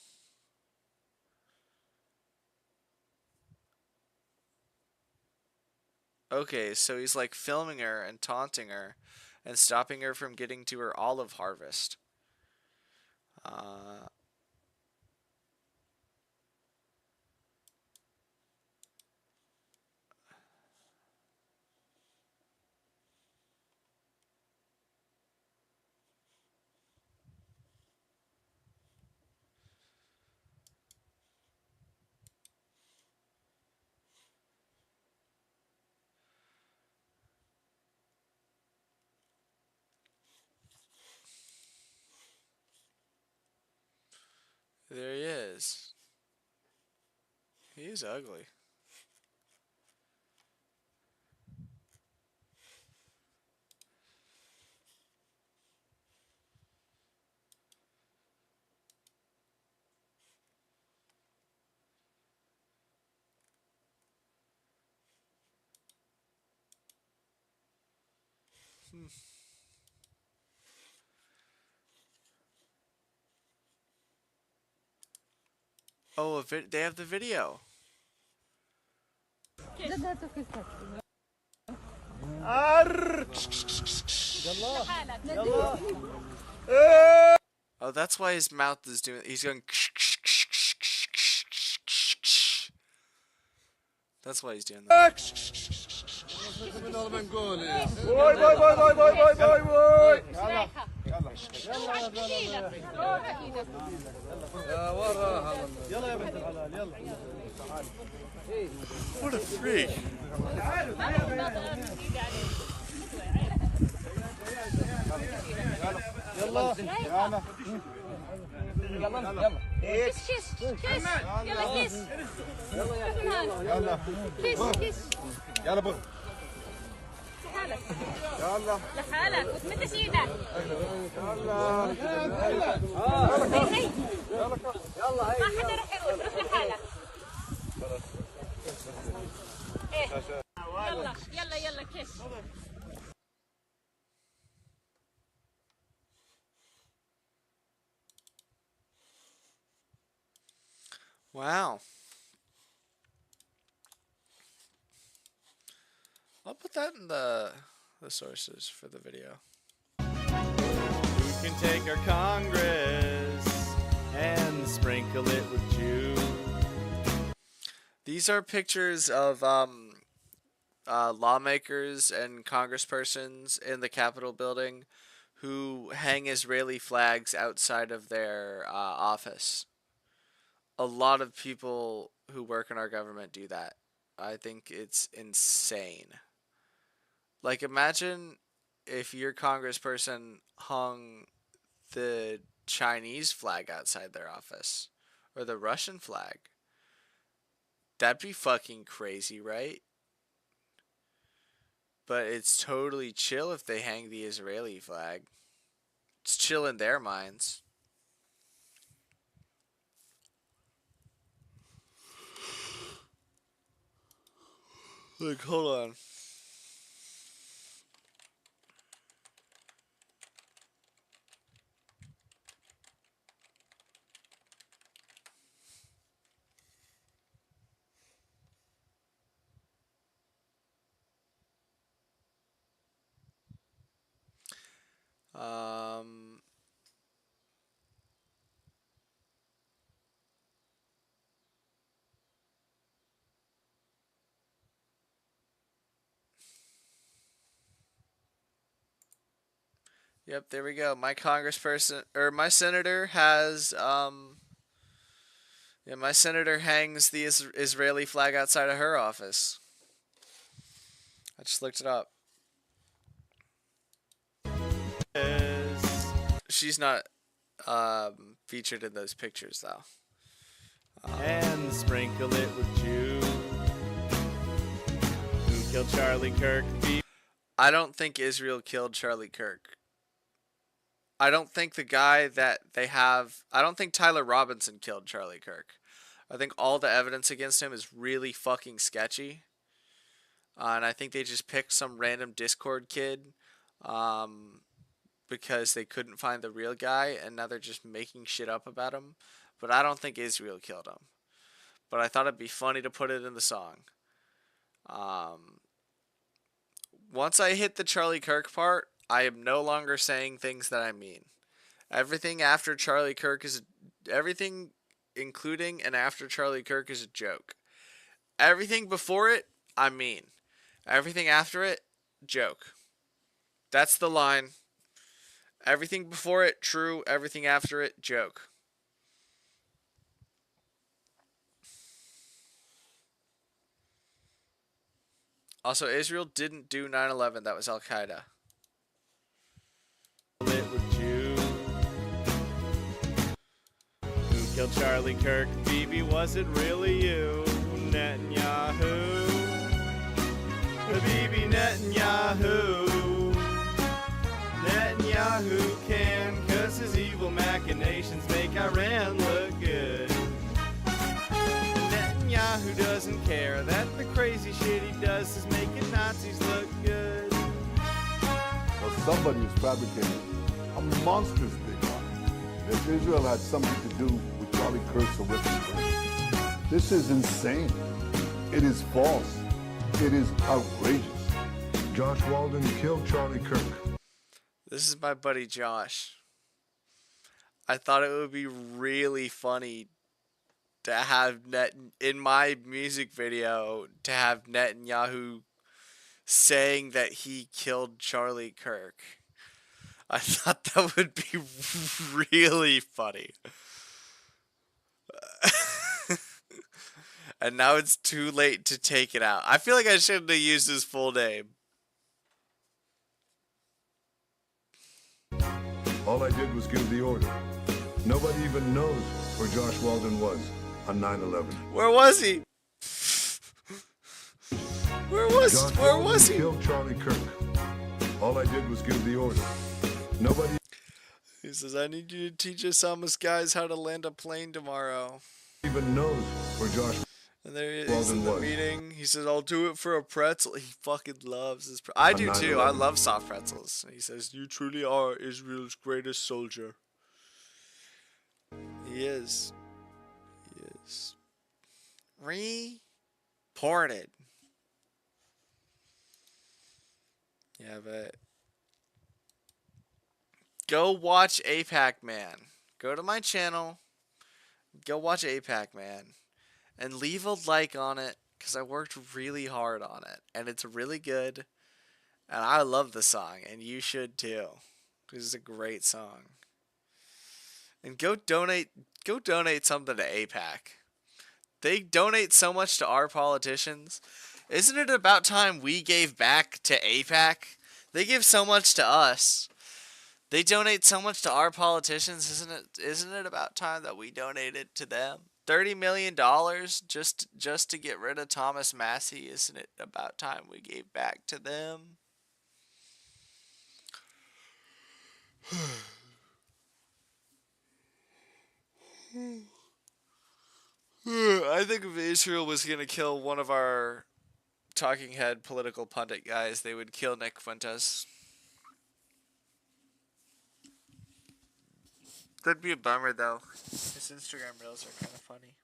Okay, so he's like filming her and taunting her and stopping her from getting to her olive harvest. There he is. He's ugly. Oh, they have the video. Oh, that's why his mouth is doing. He's going. That's why he's doing that. What a freak. كيس كيس كيس يلا كيس يلا كيس كيس يلا بغ لحالك يلا لحالك وتمدش ايدك يلا هي ما حدا رح يروح روح لحالك ايه يلا يلا يلا كيس Wow. I'll put that in the sources for the video. We can take our Congress and sprinkle it with Jew. These are pictures of lawmakers and congresspersons in the Capitol building who hang Israeli flags outside of their office. A lot of people who work in our government do that. I think it's insane. Like, imagine if your congressperson hung the Chinese flag outside their office or the Russian flag. That'd be fucking crazy, right? But it's totally chill if they hang the Israeli flag. It's chill in their minds. Look, hold on. Yep, there we go. My congressperson or my senator has yeah, my senator hangs the Israeli flag outside of her office. I just looked it up. she's not featured in those pictures though. And sprinkle it with Jew. Who killed Charlie Kirk? I don't think Israel killed Charlie Kirk. I don't think the guy that they have. I don't think Tyler Robinson killed Charlie Kirk. I think all the evidence against him is really fucking sketchy. And I think they just picked some random Discord kid because they couldn't find the real guy, and now they're just making shit up about him. But I don't think Israel killed him. But I thought it'd be funny to put it in the song. Once I hit the Charlie Kirk part, I am no longer saying things that I mean. Everything after Charlie Kirk is... Everything including and after Charlie Kirk is a joke. Everything before it, I mean. Everything after it, joke. That's the line. Everything before it, true. Everything after it, joke. Also, Israel didn't do 9/11. That was Al-Qaeda. Who killed Charlie Kirk? Bibi, was it really you? Netanyahu. Bibi Netanyahu. Netanyahu can, 'cause his evil machinations make Iran look good. Netanyahu doesn't care that the crazy shit he does is making Nazis look good. Well, somebody is fabricating a monstrous big lie that Israel had something to do with Charlie Kirk's horrific murder. This is insane. It is false. It is outrageous. Josh Walden killed Charlie Kirk. This is my buddy Josh. I thought it would be really funny to have in my music video to have Netanyahu saying that he killed Charlie Kirk. I thought that would be really funny. And now it's too late to take it out. I feel like I shouldn't have used his full name. All I did was give the order. Nobody even knows where Josh Walden was on 9/11. Where was he? Where was he? Killed Charlie Kirk. All I did was give the order. Nobody He says, I need you to teach Osama's guys how to land a plane tomorrow. even knows where Josh And there he is Walden in the was. meeting. He says, I'll do it for a pretzel. He fucking loves his I do too. I 9/11. love soft pretzels. He says, you truly are Israel's greatest soldier. He is. He is. Reported. Yeah, but go watch AIPAC Man. Go to my channel. Go watch AIPAC Man. And leave a like on it, because I worked really hard on it. And it's really good. And I love the song, and you should too. Because it's a great song. And go donate something to AIPAC. They donate so much to our politicians. Isn't it about time we gave back to AIPAC? They give so much to us. They donate so much to our politicians. Isn't it about time that we donated to them? $30 million just to get rid of Thomas Massey. Isn't it about time we gave back to them? I think if Israel was going to kill one of our talking head political pundit guys, they would kill Nick Fuentes. That'd be a bummer, though. His Instagram reels are kind of funny.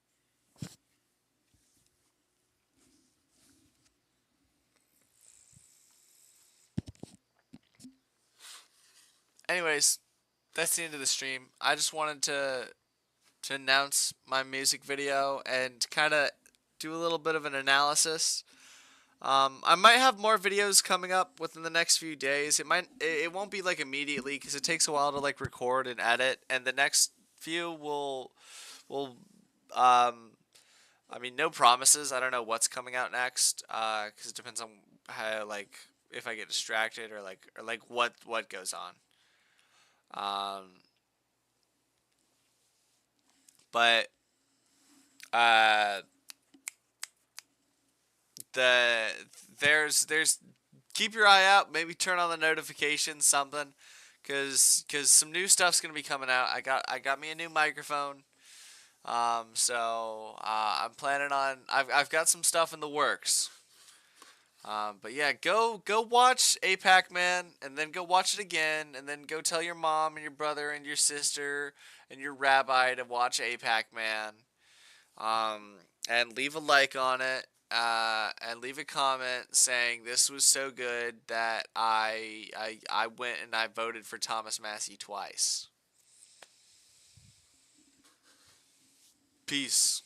Anyways, that's the end of the stream. I just wanted to announce my music video and kind of do a little bit of an analysis. I might have more videos coming up within the next few days. It won't be like immediately because it takes a while to like record and edit, and the next few will I mean, no promises. I don't know what's coming out next because it depends on how, like, if I get distracted or like what goes on. But there's keep your eye out. Maybe turn on the notifications, something, cause some new stuff's gonna be coming out. I got me a new microphone. So I'm planning on. I've got some stuff in the works. But yeah, go watch AIPAC, man, and then go watch it again, and then go tell your mom and your brother and your sister and your rabbi to watch AIPAC, man. And leave a like on it, and leave a comment saying this was so good that I went and I voted for Thomas Massey twice. Peace.